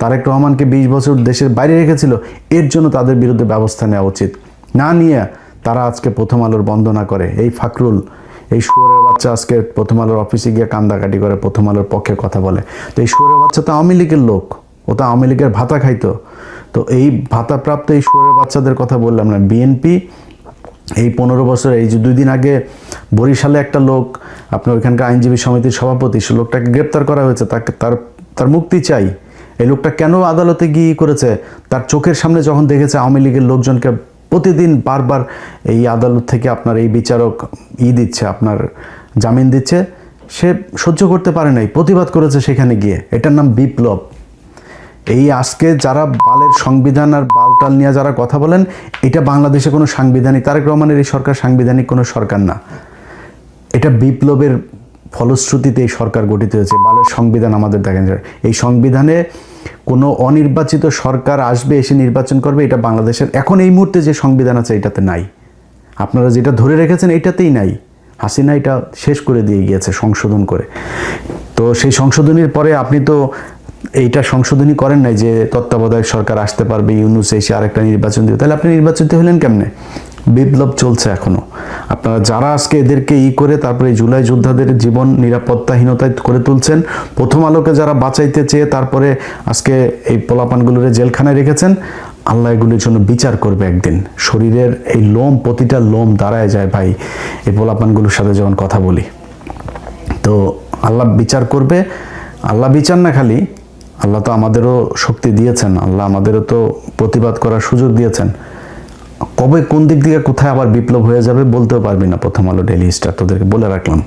তারেক রহমানকে 20 বছর দেশের বাইরে রেখেছিল, এর জন্য তাদের বিরুদ্ধে ব্যবস্থা নেওয়া উচিত। না নিয়ে তারা আজকে প্রথম আলোর বন্দনা করে। এই ফাকরুল, এই শুয়োরের বাচ্চা আজকে প্রথম আলোর অফিসে গিয়ে কান্দাকাটি করে, প্রথম আলোর পক্ষে কথা বলে। তো এই শুয়োরের বাচ্চা তো আওয়ামী লীগের লোক, ও তো আওয়ামী লীগের ভাতা খাইতো। তো এই ভাতাপ্রাপ্ত এই শুয়োরের বাচ্চাদের কথা বললাম না। বিএনপি এই 15 বছর, এই যে 2 দিন আগে বরিশালে একটা লোক, আপনার ওইখানকার আইনজীবী সমিতির সভাপতি, সে লোকটাকে গ্রেপ্তার করা হয়েছে, তার মুক্তি চাই। এই লোকটা কেন আদালতে গিয়ে করেছে? তার চোখের সামনে যখন দেখেছে আওয়ামী লীগের লোকজনকে প্রতিদিন বারবার এই আদালত থেকে আপনার এই বিচারক দিচ্ছে, আপনার জামিন দিচ্ছে, সে সহ্য করতে পারে নাই, প্রতিবাদ করেছে সেখানে গিয়ে। এটার নাম বিপ্লব। এই আজকে যারা বালের সংবিধান আর বালটাল নিয়ে যারা কথা বলেন, এটা বাংলাদেশে কোনো সাংবিধানিক, তারেক রহমানের এই সরকার সাংবিধানিক কোনো সরকার না। এটা বিপ্লবের ফলশ্রুতিতে এই সরকার গঠিত হয়েছে। বালের সংবিধান আমাদের দেখেন, এই সংবিধানে কোনো অনির্বাচিত সরকার আসবে, এসে নির্বাচন করবে, এটা বাংলাদেশের এখন এই মুহূর্তে যে সংবিধান আছে এটাতে নাই। আপনারা যেটা ধরে রেখেছেন এইটাতেই নাই। হাসিনা এটা শেষ করে দিয়ে গিয়েছে সংশোধন করে। তো সেই সংশোধনীর পরে আপনি তো এইটা সংশোধনী করেন নাই যে তত্ত্বাবধায়ক সরকার আসতে পারবে, ইউনূস এসে আরেকটা নির্বাচন দিবে। তাহলে আপনি নির্বাচিত হলেন কেমনে? বিপ্লব চলছে এখনো। আপনারা যারা আজকে এদেরকে করে তারপরে জুলাই যোদ্ধাদের জীবন নিরাপত্তাহীনতায় করে তুলছেন, প্রথম আলোকে যারা বাঁচাইতে চেয়ে তারপরে আজকে এই পোলাপানগুলোর জেলখানায় রেখেছেন, আল্লাহ এগুলির জন্য বিচার করবে একদিন। শরীরের এই লোম, প্রতিটা লোম দাঁড়ায় যায় ভাই এই পোলাপানগুলোর সাথে যখন কথা বলি। তো আল্লাহ বিচার করবে। আল্লাহ বিচার না, খালি আল্লাহ তো আমাদেরও শক্তি দিয়েছেন, আল্লাহ আমাদেরও তো প্রতিবাদ করার সুযোগ দিয়েছেন। কবে কোন দিক থেকে কোথায় আবার বিপ্লব হয়ে যাবে বলতেও পারবি না। প্রথম আলো ডেইলি স্টার তোদেরকে বলে রাখলাম।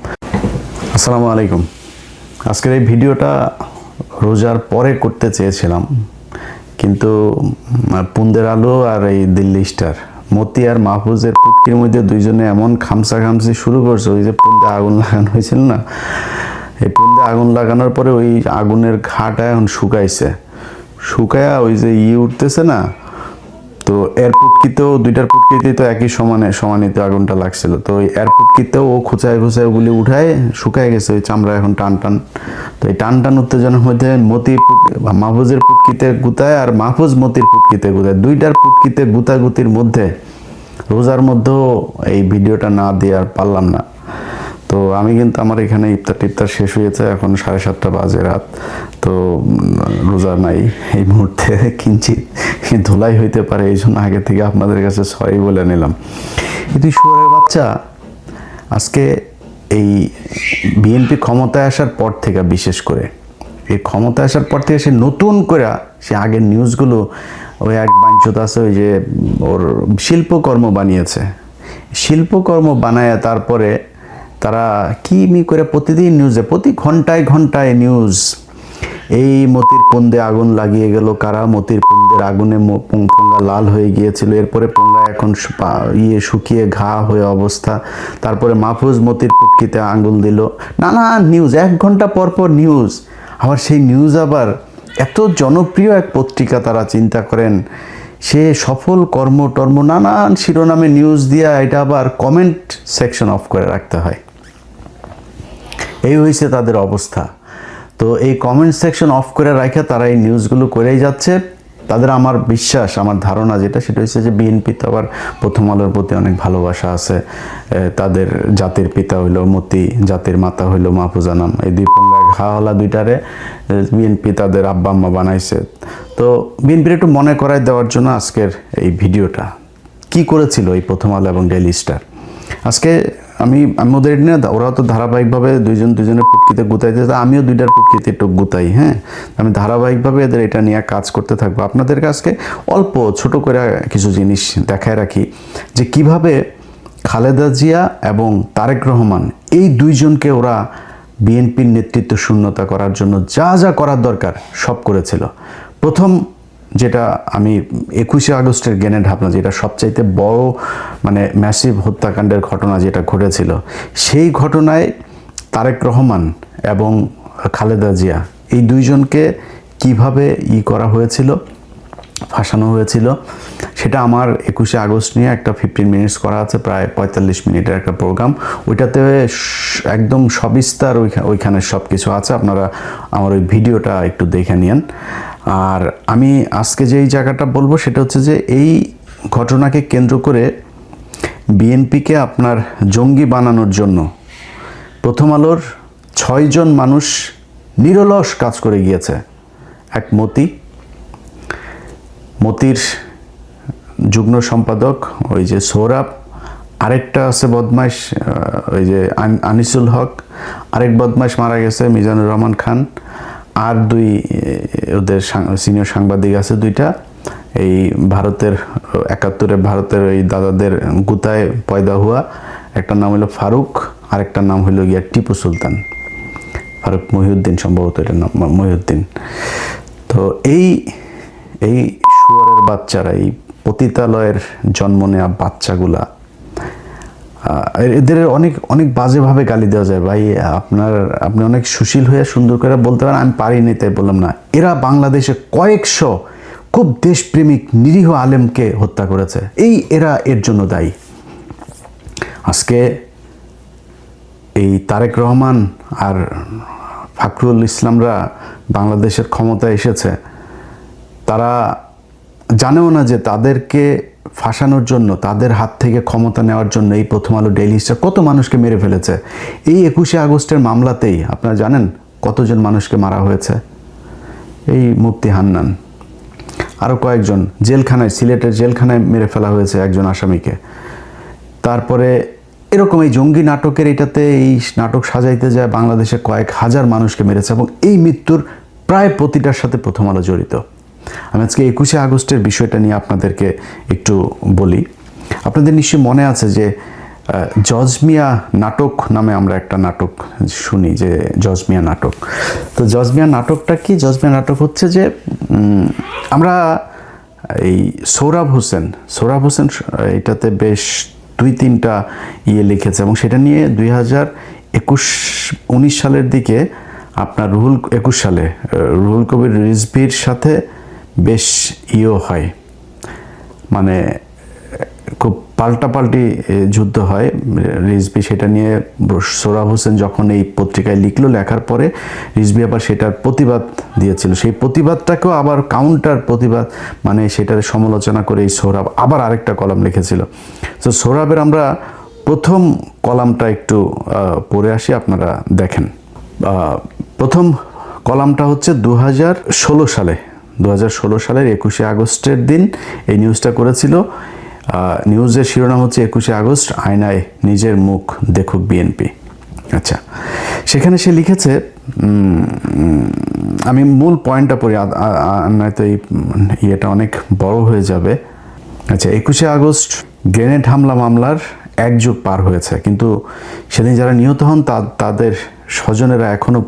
আসসালামু আলাইকুম। আজকের এই ভিডিওটা রোজার পরে করতে চেয়েছিলাম, কিন্তু পুন্দের আলো আর এই দিল্লি স্টার, মতি আর মাহফুজের পুটকির মধ্যে দুইজনে এমন খামসি শুরু করছে। ওই যে পুন্দে আগুন লাগানো হয়েছিল না, এই পুন্দে আগুন লাগানোর পরে ওই আগুনের ঘাটা এখন শুকায়া ওই যে উঠতেছে না। তো এর পুটকিতেও, দুইটার পুটকিতেই তো একই সমানিত আগুনটা লাগছিল। তো ওই এর পুটকিতেও ও খোঁচায় ওগুলি উঠায় শুকায় গেছে, ওই চামড়া এখন টান। তো এই টান উত্তেজনার মধ্যে মাহফুজের পুটকিতে গুতায় আর মাহফুজ মতির পুটকিতে গুতায়, দুইটার পুটকিতে গুতাগুতির মধ্যে রোজার মধ্যেও এই ভিডিওটা না দিয়ে আর পারলাম না। তো আমি কিন্তু আমার এখানে ইফতার শেষ হয়েছে, এখন 7:30 বাজে রাত। তো রোজা নাই এই মুহূর্তে, কিঞ্চিত ধুলাই হইতে পারে, এই জন্য আগে থেকে আপনাদের কাছে সরি বলে নিলাম। কিন্তু শুয়োরের বাচ্চা আজকে এই বিএনপি ক্ষমতায় আসার পর থেকে, বিশেষ করে এই ক্ষমতায় আসার পর থেকে সে নতুন করে সে আগের নিউজগুলো, ওই এক বাঞ্ছত আছে ওই যে ওর শিল্পকর্ম বানিয়েছে, শিল্পকর্ম বানায় তারপরে তারা কি করে প্রতিদিন নিউজে, প্রতি ঘন্টায় নিউজ। এই মতির পুন্দে আগুন লাগিয়ে গেল কারা, মতির পুন্দের আগুনে পোঙ্গা লাল হয়ে গিয়েছিল, এরপরে পোঙ্গা এখন শুকিয়ে ঘা হয়ে অবস্থা। তারপরে মাহফুজ মতির পুটকিতে আঙুল দিল, নানা নিউজ, 1 ঘন্টা পর নিউজ। আবার সেই নিউজ আবার এত জনপ্রিয় এক পত্রিকা, তারা চিন্তা করেন সে সফল কর্ম নানান শিরোনামে নিউজ দিয়া এটা আবার কমেন্ট সেকশন অফ করে রাখতে হয়। এই হয়েছে তাদের অবস্থা। তো এই কমেন্ট সেকশন অফ করে রাখে তারা এই নিউজগুলো করেই যাচ্ছে। তাদের, আমার বিশ্বাস, আমার ধারণা যেটা, সেটা হচ্ছে যে বিএনপি তো আবার প্রথম আলোর প্রতি অনেক ভালোবাসা আছে। তাদের জাতির পিতা হইল মতি, জাতির মাতা হইল মাহফুজা নাম, এই দুই পোঙ্গা ঘা হলা দুইটারে বিএনপি তাদের আব্বা আম্মা বানাইছে। তো বিএনপির একটু মনে করায় দেওয়ার জন্য আজকের এই ভিডিওটা। কি করেছিল এই প্রথম আলো এবং ডেইলি স্টার আজকে, আমি ওদের নিয়ে, ওরাও তো ধারাবাহিকভাবে দুজনের পুটকিতে গুতাইতে, আমিও 2টার পুটকিতে একটু গুতাই। হ্যাঁ, আমি ধারাবাহিকভাবে এদের এটা নিয়ে কাজ করতে থাকবো। আপনাদের কাছে অল্প ছোট করে কিছু জিনিস দেখায় রাখি যে কিভাবে খালেদা জিয়া এবং তারেক রহমান এই দুইজনকে ওরা বিএনপির নেতৃত্ব শূন্যতা করার জন্য যা করার দরকার সব করেছিল। প্রথম যেটা আমি 21শে আগস্টের গ্রেনেড হামলা, যেটা সবচাইতে বড় মানে ম্যাসিভ হত্যাকাণ্ডের ঘটনা যেটা ঘটেছিল, সেই ঘটনায় তারেক রহমান এবং খালেদা জিয়া এই দুইজনকে কিভাবে করা হয়েছিল, ফাঁসানো হয়েছিল, সেটা আমার 21শে আগস্ট নিয়ে একটা 15 মিনিটস করা আছে, প্রায় 45 মিনিটের একটা প্রোগ্রাম। ওইটাতে একদম সবিস্তার ওইখানে সব কিছু আছে। আপনারা আমার ওই ভিডিওটা একটু দেখে নিন। আর আমি আজকে যেই জায়গাটা বলবো সেটা হচ্ছে যে এই ঘটনাকে কেন্দ্র করে বিএনপিকে আপনার জঙ্গি বানানোর জন্য প্রথম আলোর 6 জন মানুষ নিরলস কাজ করে গিয়েছে। এক মতির যুগ্ম সম্পাদক ওই যে সৌরভ, আরেকটা আছে বদমাইশ ওই যে আনিসুল হক, আরেক বদমাইশ মারা গেছে মিজানুর রহমান খান, আর দুই ওদের সিনিয়র সাংবাদিক আছে দুইটা, এই ভারতের 71-এ ভারতের ওই দাদাদের গুতায় পয়দা হওয়া, একটা নাম হলো ফারুক, আরেকটার নাম হলো গিয়া টিপু সুলতান, ফারুক মহিউদ্দিন সম্ভবত, এটার নাম মহিউদ্দিন। তো এই শুয়োরের বাচ্চারা, এই পতিতালয়ের জন্ম নেওয়া বাচ্চাগুলা, এদের অনেক অনেক বাজেভাবে গালি দেওয়া যায়। ভাই আপনি অনেক সুশীল হয়ে সুন্দর করে বলতে পারেন, আমি পারিনি তাই বললাম না। এরা বাংলাদেশে কয়েকশো খুব দেশপ্রেমিক নিরীহ আলেমকে হত্যা করেছে, এরা এর জন্য দায়ী। আজকে এই তারেক রহমান আর ফাকরুল ইসলামরা বাংলাদেশের ক্ষমতায় এসেছে, তারা জানেও না যে তাদেরকে ফাঁসানোর জন্য, তাদের হাত থেকে ক্ষমতা নেওয়ার জন্য এই প্রথম আলো ডেইলি স্টার কত মানুষকে মেরে ফেলেছে। এই 21শে আগস্টের মামলাতেই আপনারা জানেন কতজন মানুষকে মারা হয়েছে। এই মুফতি হান্নান, আরও কয়েকজন জেলখানায়, সিলেটের জেলখানায় মেরে ফেলা হয়েছে একজন আসামিকে। তারপরে এরকম এই জঙ্গি নাটকের এটাতে এই নাটক সাজাইতে যায় বাংলাদেশে কয়েক হাজার মানুষকে মেরেছে, এবং এই মৃত্যুর প্রায় প্রতিটার সাথে প্রথম আলো জড়িত। আমি আজকে 21শে আগস্টের বিষয়টা নিয়ে আপনাদেরকে একটু বলি। আপনাদের নিশ্চয়ই মনে আছে যে জজমিয়া নাটক নামে আমরা একটা নাটক শুনি, যে জজমিয়া নাটক। তো জজমিয়া নাটকটা কি? জজমিয়া নাটক হচ্ছে যে আমরা এই সৌরভ হোসেন এটাতে বেশ 2-3টা লিখেছে, এবং সেটা নিয়ে 2019 সালের দিকে আপনার 21 সালে রুহুল কবির রিজভির সাথে বেশ হয়, মানে খুব পাল্টাপাল্টি যুদ্ধ হয়। রিজভি সেটা নিয়ে সোহরাব হোসেন যখন এই পত্রিকায় লিখলো, লেখার পরে রিজভি আবার সেটার প্রতিবাদ দিয়েছিল। সেই প্রতিবাদটাকেও আবার কাউন্টার প্রতিবাদ, মানে সেটার সমালোচনা করে এই সোহরাব আবার আরেকটা কলাম লিখেছিল। তো সোহরাবের আমরা প্রথম কলামটা একটু পড়ে আসি, আপনারা দেখেন। প্রথম কলামটা হচ্ছে 2016 সালের 21শে আগস্টের দিন এই নিউজটা করেছিল। নিউজের শিরোনাম হচ্ছে 21শে আগস্ট আয়নায় নিজের মুখ দেখুক বিএনপি। আচ্ছা, সেখানে সে লিখেছে, আমি মূল পয়েন্টটা পড়ি, নয়তো এই ইয়েটা অনেক বড় হয়ে যাবে। আচ্ছা, 21শে আগস্ট গ্রেনেড হামলা মামলার 1 যুগ পার হয়েছে, কিন্তু সেদিন যারা নিহত হন তাদের স্বজনেরা এখনও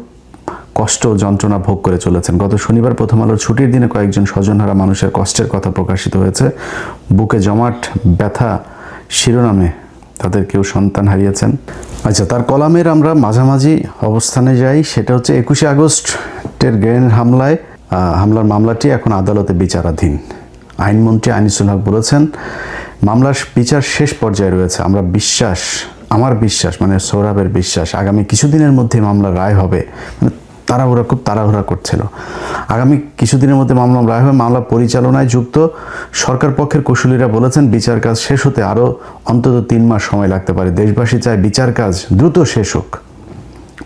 কষ্ট যন্ত্রণা ভোগ করে চলেছেন। গত শনিবার প্রথম আলোর ছুটির দিনে কয়েকজন স্বজনহারা মানুষের কষ্টের কথা প্রকাশিত হয়েছে। বুকে জমাট ব্যথা শিরোনামে তাদের কেউ সন্তান হারিয়েছেন। আচ্ছা, তার কলামের আমরা মাঝামাঝি অবস্থানে যাই, সেটা হচ্ছে 21শে আগস্টের গ্রেনেড হামলার মামলাটি এখন আদালতে বিচারাধীন। আইনমন্ত্রী আনিসুল হক বলেছেন, মামলার বিচার শেষ পর্যায়ে রয়েছে। আমার বিশ্বাস মানে সৌরভের বিশ্বাস, আগামী কিছুদিনের মধ্যে মামলার রায় হবে। মানে খুব তাড়াহুড়া করছিল। আগামী কিছুদিনের মধ্যে মামলার রায় হবে। মামলা পরিচালনায় যুক্ত সরকার পক্ষের কুশলীরা বলেছেন, বিচার কাজ শেষ হতে আরও অন্তত 3 মাস সময় লাগতে পারে। দেশবাসী চায় বিচার কাজ দ্রুত শেষ হোক।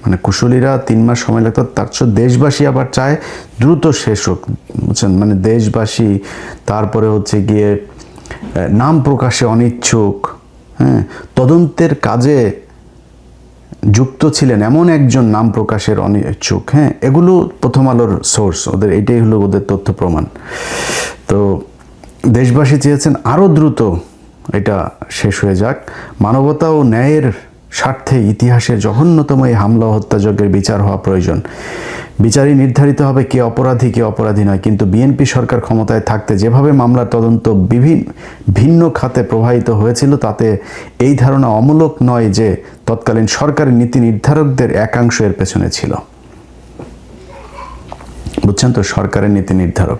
মানে কুশলীরা 3 মাস সময় লাগতো, তার চেয়ে দেশবাসী আবার চায় দ্রুত শেষ হোক, বুঝছেন? মানে দেশবাসী, তারপরে হচ্ছে গিয়ে নাম প্রকাশে অনিচ্ছুক, হ্যাঁ, তদন্তের কাজে যুক্ত ছিলেন এমন একজন নাম প্রকাশের অনিচ্ছুক, হ্যাঁ, এগুলো প্রথম আলোর সোর্স, এটাই হলো ওদের তথ্য প্রমাণ। তো দেশবাসী চেয়েছেন আরও দ্রুত এটা শেষ হয়ে যাক। মানবতা ও ন্যায়ের স্বার্থে ইতিহাসের জঘন্যতম এই হামলা ও হত্যাযজ্ঞের বিচার হওয়া প্রয়োজন। বিচারই নির্ধারিত হবে কে অপরাধী নয়। কিন্তু বিএনপি সরকার ক্ষমতায় থাকতে যেভাবে মামলার তদন্ত ভিন্ন খাতে প্রবাহিত হয়েছিল, তাতে এই ধারণা অমূলক নয় যে তৎকালীন সরকারের নীতি নির্ধারকদের একাংশ এর পেছনে ছিল। বুঝছেন তো, সরকারের নীতি নির্ধারক।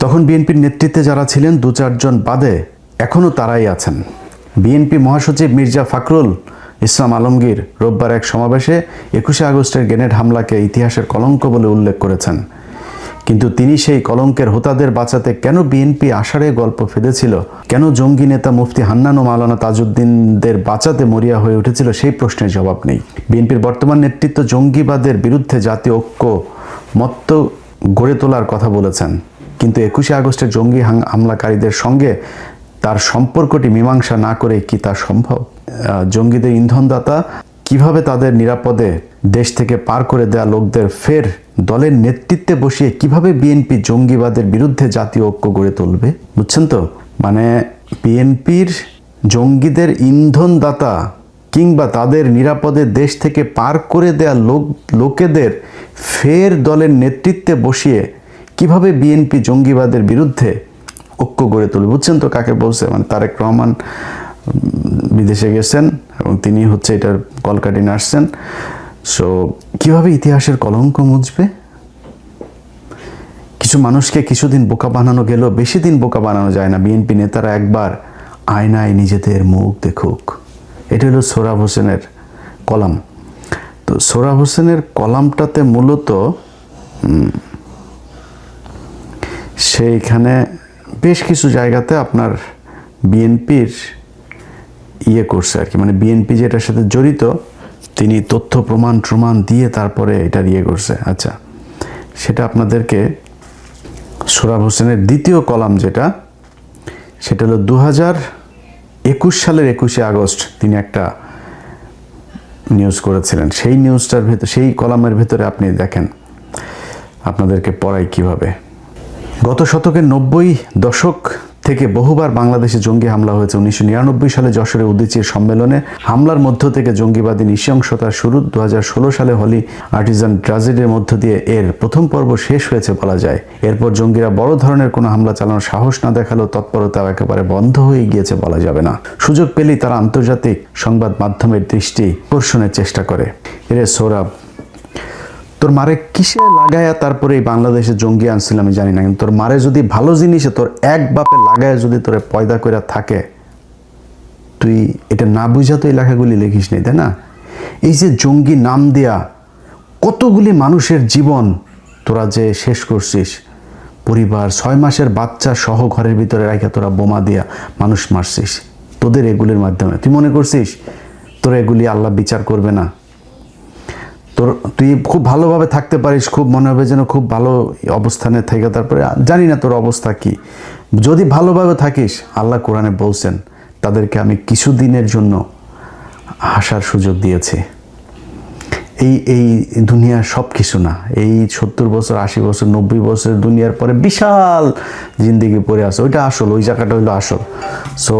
তখন বিএনপির নেতৃত্বে যারা ছিলেন 2-4 জন বাদে এখনও তারাই আছেন। বিএনপি মহাসচিব মির্জা ফখরুল ইসলাম আলমগীর রোববার এক সমাবেশে 21শে আগস্টের গ্রেনেড হামলাকে ইতিহাসের কলঙ্ক বলে উল্লেখ করেছেন। কিন্তু তিনি সেই কলঙ্কের হোতাদের বাঁচাতে কেন বিএনপি আষাঢ়ে গল্প ফেঁদেছিল, কেন জঙ্গি নেতা মুফতি হান্নান ও মাওলানা তাজউদ্দিনদের বাঁচাতে মরিয়া হয়ে উঠেছিল, সেই প্রশ্নের জবাব নেই। বিএনপির বর্তমান নেতৃত্ব জঙ্গিবাদের বিরুদ্ধে জাতীয় ঐক্য মত্ত গড়ে তোলার কথা বলেছেন, কিন্তু 21শে আগস্টের জঙ্গি হামলাকারীদের সঙ্গে তার সম্পর্কটি মীমাংসা না করে কি তা সম্ভব? জঙ্গিদের ইন্ধনদাতা কিভাবে তাদের নিরাপদে দেশ থেকে পার করে দেয়া লোকদের ফের দলের নেতৃত্বে বসিয়ে কিভাবে বিএনপি জঙ্গিবাদের বিরুদ্ধে জাতীয় ঐক্য গড়ে তুলবে? বুঝছেন তো? মানে বিএনপির জঙ্গিদের ইন্ধনদাতা কিংবা তাদের নিরাপদে দেশ থেকে পার করে দেয়া লোকেদের ফের দলের নেতৃত্বে বসিয়ে কিভাবে বিএনপি জঙ্গিবাদের বিরুদ্ধে ঐক্য গড়ে তুলবে? বুঝছেন তো কাকে বলছে? মানে তারেক রহমান বিদেশে গেছেন এবং তিনি হচ্ছে এটার কলকাঠি নাড়ছেন। সো কিভাবে ইতিহাসের কলঙ্ক মুছবে? কিছু মানুষকে কিছুদিন বোকা বানানো গেল, বেশি দিন বোকা বানানো যায় না। বিএনপি নেতারা একবার আয়নায় নিজেদের মুখ দেখুক। এটা হলো সোহরাব হোসেনের কলাম। তো সোহরাব হোসেনের কলামটাতে মূলত সেইখানে বেশ কিছু জায়গাতে আপনার বিএনপির করছে আর কি, মানে বিএনপি যেটার সাথে জড়িত তিনি তথ্য প্রমাণ দিয়ে তারপরে এটা করছে। আচ্ছা, সেটা আপনাদেরকে সোহরাব হোসেনের দ্বিতীয় কলাম সেটা হলো 2021 সালের 21শে আগস্ট তিনি একটা নিউজ করেছিলেন। সেই নিউজটার ভেতর, সেই কলামের ভেতরে আপনি দেখেন, আপনাদেরকে পড়াই কিভাবে। গত শতকের 90 দশক থেকে বহুবার বাংলাদেশে জঙ্গি হামলা হয়েছে। 1999 সালে যশোরে উদীচীর সম্মেলনে হামলার মধ্য থেকে জঙ্গিবাদী নৃশংসতার শুরু। 2016 সালে হলি আর্টিজান ট্র্যাজেডির মধ্য দিয়ে এর প্রথম পর্ব শেষ হয়েছে বলা যায়। এরপর জঙ্গিরা বড় ধরনের কোনো হামলা চালানোর সাহস না দেখালেও তৎপরতাও একেবারে বন্ধ হয়ে গিয়েছে বলা যাবে না। সুযোগ পেলেই তারা আন্তর্জাতিক সংবাদ মাধ্যমের দৃষ্টি আকর্ষণের চেষ্টা করে। এরে সোহরাব, তোর মারে কিসে লাগায়া তারপরে এই বাংলাদেশে জঙ্গি আনছিল আমি জানি না, কিন্তু তোর মারে যদি ভালো জিনিসে তোর এক বাপে লাগায়া যদি তোরে পয়দা করে থাকে, তুই এটা না বুঝা তো এই লেখাগুলি লিখিস নি, তাই না? এই যে জঙ্গি নাম দেয়া কতগুলি মানুষের জীবন তোরা যে শেষ করছিস, পরিবার 6 মাসের বাচ্চা সহ ঘরের ভিতরে রাখা তোরা বোমা দিয়া মানুষ মারছিস তোদের এগুলির মাধ্যমে। তুই মনে করছিস তোরা এগুলি আল্লাহ বিচার করবে না? তুই খুব ভালোভাবে থাকতে পারিস, খুব মনে হবে যেন খুব ভালো অবস্থানে থেকে, তারপরে জানি না তোর অবস্থা কি। যদি ভালোভাবে থাকিস, আল্লাহ কোরআনে বলছেন তাদেরকে আমি কিছুদিনের জন্য হাসার সুযোগ দিয়েছি। এই দুনিয়ার সব কিছু না। এই 70 বছর 80 বছর 90 বছর দুনিয়ার পরে বিশাল জিন্দেগি পড়ে আছে, ওইটা আসল, ওই জায়গাটা হইলো আসল। সো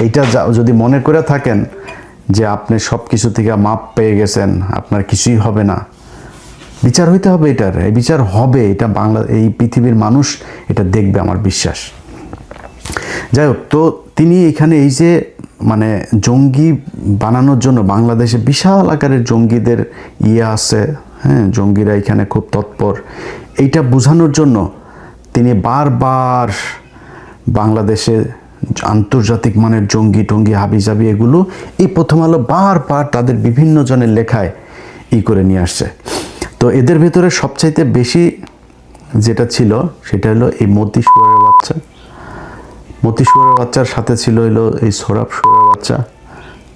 এইটা যদি মনে করে থাকেন যে আপনি সব কিছু থেকে মাপ পেয়ে গেছেন, আপনার কিছুই হবে না, বিচার হইতে হবে। এটার এই বিচার হবে, এটা এই পৃথিবীর মানুষ এটা দেখবে, আমার বিশ্বাস। যাই হোক, তো তিনি এখানে এই যে মানে জঙ্গি বানানোর জন্য বাংলাদেশে বিশাল আকারের জঙ্গিদের আছে, হ্যাঁ, জঙ্গিরা এখানে খুব তৎপর, এইটা বোঝানোর জন্য তিনি বারবার বাংলাদেশে আন্তর্জাতিক মানের জঙ্গি টঙ্গি হাবিজাবি এগুলো এই প্রথম আলো বারবার তাদের বিভিন্ন জনের লেখায় করে নিয়ে আসছে। তো এদের ভেতরে সবচাইতে বেশি যেটা ছিল সেটা হলো এই মতি শুয়োরের বাচ্চা। মতি শুয়োরের বাচ্চার সাথে ছিল হলো এই সোহরাব শুয়োরের বাচ্চা,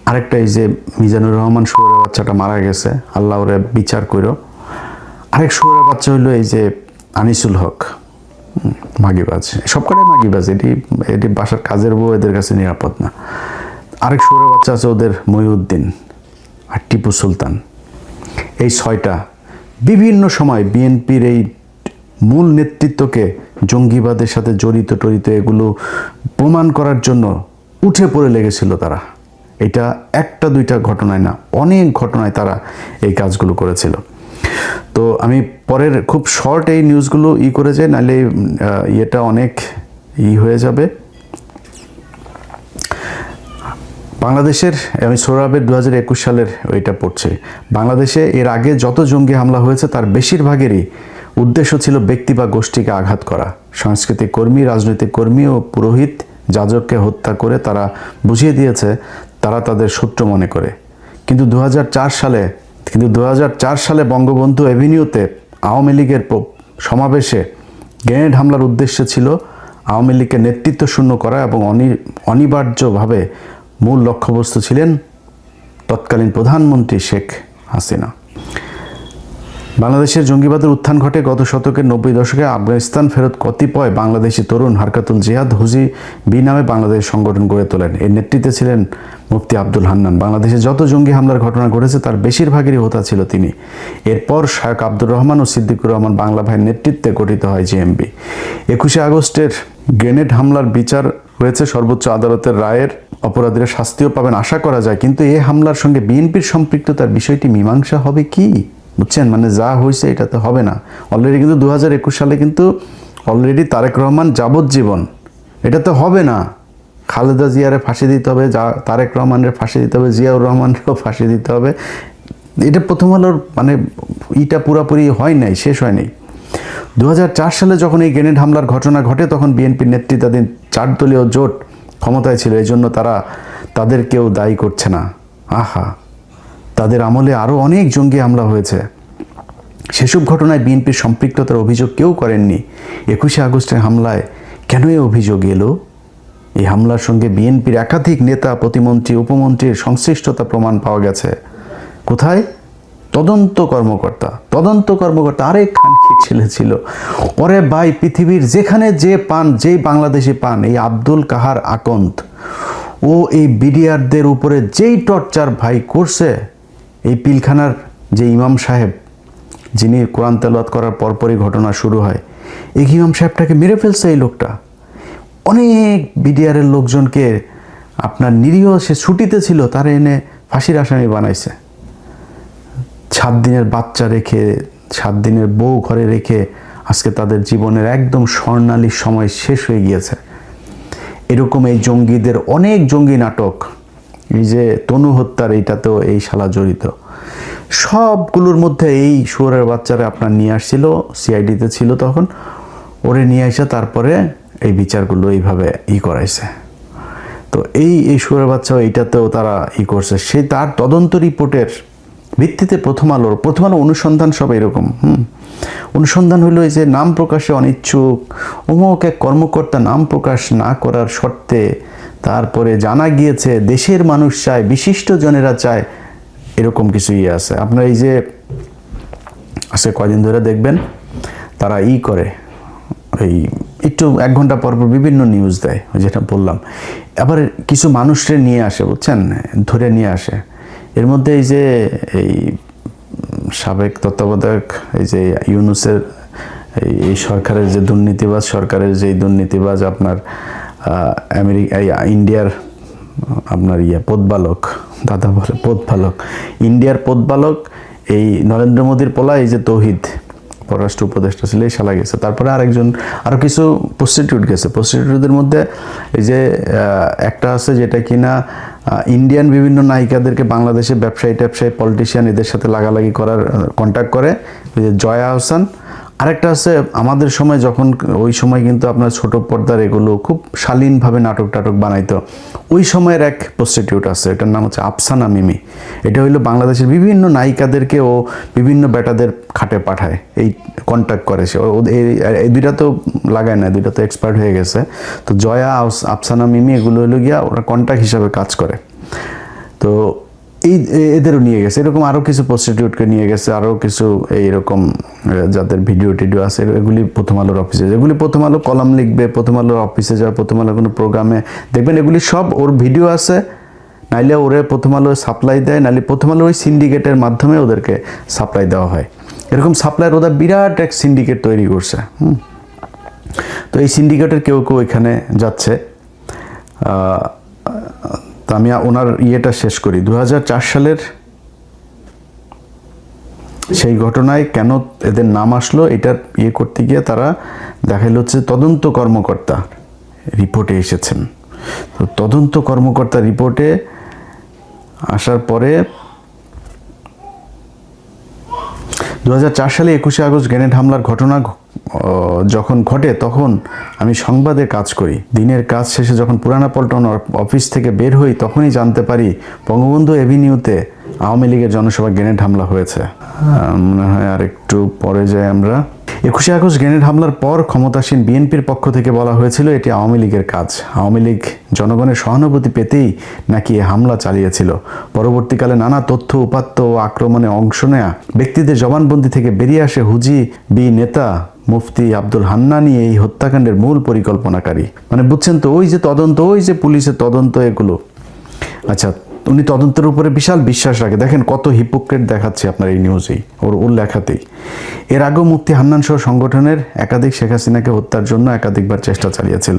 আরেকটা এই যে মিজানুর রহমান শুয়োরের বাচ্চাটা মারা গেছে, আল্লাহ ওরে বিচার করো। আরেক শুয়োরের বাচ্চা হইলো এই যে আনিসুল হক, মাগিবাজ, সবকটাই মাগিবাজ। এটি বাসার কাজের বউ, এদের কাছে নিরাপদ না। আরেক শুয়োরের বাচ্চা আছে ওদের মহিউদ্দিন আর টিপু সুলতান। এই 6টা বিভিন্ন সময় বিএনপির এই মূল নেতৃত্বকে জঙ্গিবাদের সাথে জড়িত এগুলো প্রমাণ করার জন্য উঠে পড়ে লেগেছিল তারা। এটা একটা দুইটা ঘটনায় না, অনেক ঘটনায় তারা এই কাজগুলো করেছিল। তো আমি পরের খুব শর্ট এই নিউজগুলো করে যাই, নাহলে এটা অনেক হয়ে যাবে। বাংলাদেশের, আমি সোহরাবের 2021 সালের ওইটা পড়ছি। বাংলাদেশে এর আগে যত জঙ্গি হামলা হয়েছে তার বেশিরভাগেরই উদ্দেশ্য ছিল ব্যক্তি বা গোষ্ঠীকে আঘাত করা। সাংস্কৃতিক কর্মী, রাজনৈতিক কর্মী ও পুরোহিত যাজককে হত্যা করে তারা বুঝিয়ে দিয়েছে তারা তাদের শত্রু মনে করে। কিন্তু 2004 সালে বঙ্গবন্ধু এভিনিউতে আওয়ামী লীগের সমাবেশে গ্রেনেড হামলার উদ্দেশ্য ছিল আওয়ামী লীগকে নেতৃত্ব শূন্য করা এবং অনিবার্যভাবে মূল লক্ষ্যবস্তু ছিলেন তৎকালীন প্রধানমন্ত্রী শেখ হাসিনা। বাংলাদেশের জঙ্গিবাদের উত্থান ঘটে গত শতকের 90 দশকে। আফগানিস্তান ফেরত কতিপয় বাংলাদেশি তরুণ হারকাতুল জিহাদ হুজি বি নামে বাংলাদেশ সংগঠন গড়ে তোলেন। এর নেতৃত্বে ছিলেন মুফতি আব্দুল হান্নান। বাংলাদেশে যত জঙ্গি হামলার ঘটনা ঘটেছে তার বেশিরভাগেরই হোতা ছিল তিনি। এরপর শায়খ আব্দুর রহমান ও সিদ্দিকুর রহমান বাংলা ভাইয়ের নেতৃত্বে গঠিত হয় জেএমবি। 21শে আগস্টের গ্রেনেড হামলার বিচার হয়েছে সর্বোচ্চ আদালতের রায়ের। অপরাধীরা শাস্তিও পাবেন আশা করা যায়, কিন্তু এই হামলার সঙ্গে বিএনপির সম্পৃক্ততার বিষয়টি মীমাংসা হবে কি? বুঝছেন, মানে যা হয়েছে এটা তো হবে না। অলরেডি কিন্তু 2021 সালে কিন্তু অলরেডি তারেক রহমান যাবজ্জীবন, এটা তো হবে না। খালেদা জিয়ারে ফাঁসি দিতে হবে, তারেক রহমানের ফাঁসি দিতে হবে, জিয়াউর রহমানেরও ফাঁসি দিতে হবে। এটা প্রথম আলোর মানে ইটা পুরাপুরি হয় নাই, শেষ হয় নাই। 2004 সালে যখন এই গ্রেনেড হামলার ঘটনা ঘটে তখন বিএনপির নেতৃত্বাধীন 4 দলীয় জোট ক্ষমতায় ছিল, এই জন্য তাদের কেউ দায়ী করছে না। আহা, তাদের আমলে আরও অনেক জঙ্গি হামলা হয়েছে, সেসব ঘটনায় বিএনপির সম্পৃক্ততার অভিযোগ কেউ করেননি। 21শে আগস্টের হামলায় কেন এই অভিযোগ এলো? এই হামলার সঙ্গে বিএনপির একাধিক নেতা, প্রতিমন্ত্রী, উপমন্ত্রীর সংশ্লিষ্টতা প্রমাণ পাওয়া গেছে। কোথায়? তদন্ত কর্মকর্তা আরেক খানকির ছেলে ছিল। ওরে ভাই, পৃথিবীর যেখানে যে পান, যেই বাংলাদেশি পান, এই আব্দুল কাহার আকন্দ ও এই বিডিআরদের উপরে যেই টর্চার ভাই করছে, এই পিলখানার যে ইমাম সাহেব, যিনি কোরআন তেলাওয়াত করার পরপরই ঘটনা শুরু হয়, এই ইমাম সাহেবটাকে মেরে ফেলছে এই লোকটা। অনেক বিডিআরের লোকজনকে, আপনার নিরীহ সে ছুটিতে ছিল, তারা এনে ফাঁসির আসামি বানাইছে। 7 দিনের বাচ্চা রেখে, 7 দিনের বউ ঘরে রেখে আজকে তাদের জীবনের একদম স্বর্ণালী সময় শেষ হয়ে গিয়েছে। এরকম এই জঙ্গিদের অনেক জঙ্গি নাটক, এই যে তনু হত্যার, এইটাতেও এই শালা জড়িত। সবগুলোর মধ্যে এই শুয়োরের বাচ্চারা আপনার নিয়ে আসছিল, সিআইডিতে ছিল তখন, ওরে নিয়ে এসে তারপরে এই বিচারগুলো এইভাবে করাইছে। তো এই শুয়োরের বাচ্চা এইটাতেও তারা করছে। সেই তার তদন্ত রিপোর্টের ভিত্তিতে প্রথম আলো অনুসন্ধান সব এরকম অনুসন্ধান হলো এই যে নাম প্রকাশে অনিচ্ছুক অমুক এক কর্মকর্তা নাম প্রকাশ না করার শর্তে তারপরে জানা গিয়েছে দেশের মানুষ চায়, বিশিষ্ট জনেরা চায়, এরকম কিছু আছে। আপনার এই যে আজকে কয়দিন ধরে দেখবেন তারা করে এই একটু 1 ঘন্টা পর পর বিভিন্ন নিউজ দেয়, যেটা বললাম। আবার কিছু মানুষকে নিয়ে আসে, বুঝছেন, ধরে নিয়ে আসে। এর মধ্যে এই যে এই সাবেক তত্ত্বাবধায়ক এই যে ইউনূসের এই সরকারের যে দুর্নীতিবাজ আপনার ইন্ডিয়ার আপনার পদবালক, দাদা বলে পদবালক, ইন্ডিয়ার পদবালক, এই নরেন্দ্র মোদীর পোলা, এই যে তৌহিদ পররাষ্ট্র উপদেষ্টা ছিল, এই শালা গেছে। তারপরে আরো কিছু প্রস্টিটিউট গেছে। প্রস্টিটিউটদের মধ্যে এই যে একটা আছে যেটা কিনা ইন্ডিয়ান বিভিন্ন নায়িকাদেরকে বাংলাদেশে ব্যবসায়ী পলিটিশিয়ান এদের সাথে লাগালাগি করার কন্ট্যাক্ট করে, ওই যে জয়া আহসান। আরেকটা আছে আমাদের সময়, যখন ওই সময় কিন্তু আপনার ছোট পর্দার এগুলো খুব শালীনভাবে নাটক বানাইতো, ওই সময়ের এক প্রস্টিটিউট আছে, এটার নাম হচ্ছে আফসানা মিমি। এটা হইলো বাংলাদেশের বিভিন্ন নায়িকাদেরকে ও বিভিন্ন বেটাদের খাটে পাঠায়, এই কন্ট্যাক্ট করে সে। এই দুইটা তো লাগায় না, দুইটা তো এক্সপার্ট হয়ে গেছে। তো জয়া আফসানা মিমি এগুলো হলো গিয়া ওরা কন্ট্যাক্ট হিসাবে কাজ করে। তো এদেরও নিয়ে গেছে, এরকম আরও কিছু প্রস্টিটিউটকে নিয়ে গেছে, আরও কিছু এইরকম যাদের ভিডিও টিডিও আছে, এগুলি প্রথম আলোর অফিসে, যেগুলি প্রথম আলো কলাম লিখবে, প্রথম আলোর অফিসে যাওয়া, প্রথম আলোর কোনো প্রোগ্রামে দেখবেন এগুলি সব ওর ভিডিও আছে, নাইলে ওরে প্রথম আলো সাপ্লাই দেয়, নাইলে প্রথম আলো ওই সিন্ডিকেটের মাধ্যমে ওদেরকে সাপ্লাই দেওয়া হয়। এরকম সাপ্লাইয়ের ওরা বিরাট এক সিন্ডিকেট তৈরি করছে। তো এই সিন্ডিকেটের কেউ এখানে যাচ্ছে। তো আমি ওনার ইয়েটা শেষ করি। 2004 সালের সেই ঘটনায় কেন এদের নাম আসলো, এটার করতে গিয়ে তারা দেখাইল হচ্ছে তদন্ত কর্মকর্তা রিপোর্টে এসেছেন। তো তদন্ত কর্মকর্তা রিপোর্টে আসার পরে 2004 সালে 21শে আগস্ট গ্রেনেড হামলার ঘটনা যখন ঘটে তখন আমি সংবাদে কাজ করি। দিনের কাজ শেষে যখন পুরানা পল্টন অফিস থেকে বের হই তখনই জানতে পারি বঙ্গবন্ধু এভিনিউতে আওয়ামী লীগের জনসভা গ্রেনেড হামলা হয়েছে। মনে হয় আর একটু পরে যাই আমরা। 21শে আগস্ট গ্রেনেড হামলার পর ক্ষমতাসীন বিএনপির পক্ষ থেকে বলা হয়েছিল এটি আওয়ামী লীগের কাজ। আওয়ামী লীগ জনগণের সহানুভূতি পেতেই নাকি এ হামলা চালিয়েছিল। পরবর্তীকালে নানা তথ্য উপাত্ত ও আক্রমণে অংশ নেয়া ব্যক্তিদের জবানবন্দি থেকে বেরিয়ে আসে হুজি নেতা মুফতি আব্দুল হান্নানি এই হত্যাকাণ্ডের মূল পরিকল্পনাকারী। মানে বুঝছেন তো, ওই যে তদন্ত, ওই যে পুলিশের তদন্ত, এগুলো আচ্ছা, উনি তদন্তের উপরে বিশাল বিশ্বাস রাখে। দেখেন কত হিপোক্রেট দেখাচ্ছে আপনার এই নিউজেই, ওর লেখাতেই। এর আগেও মুফতি হান্নান সহ সংগঠনের একাধিক শেখ হাসিনাকে হত্যার জন্য একাধিকবার চেষ্টা চালিয়েছিল।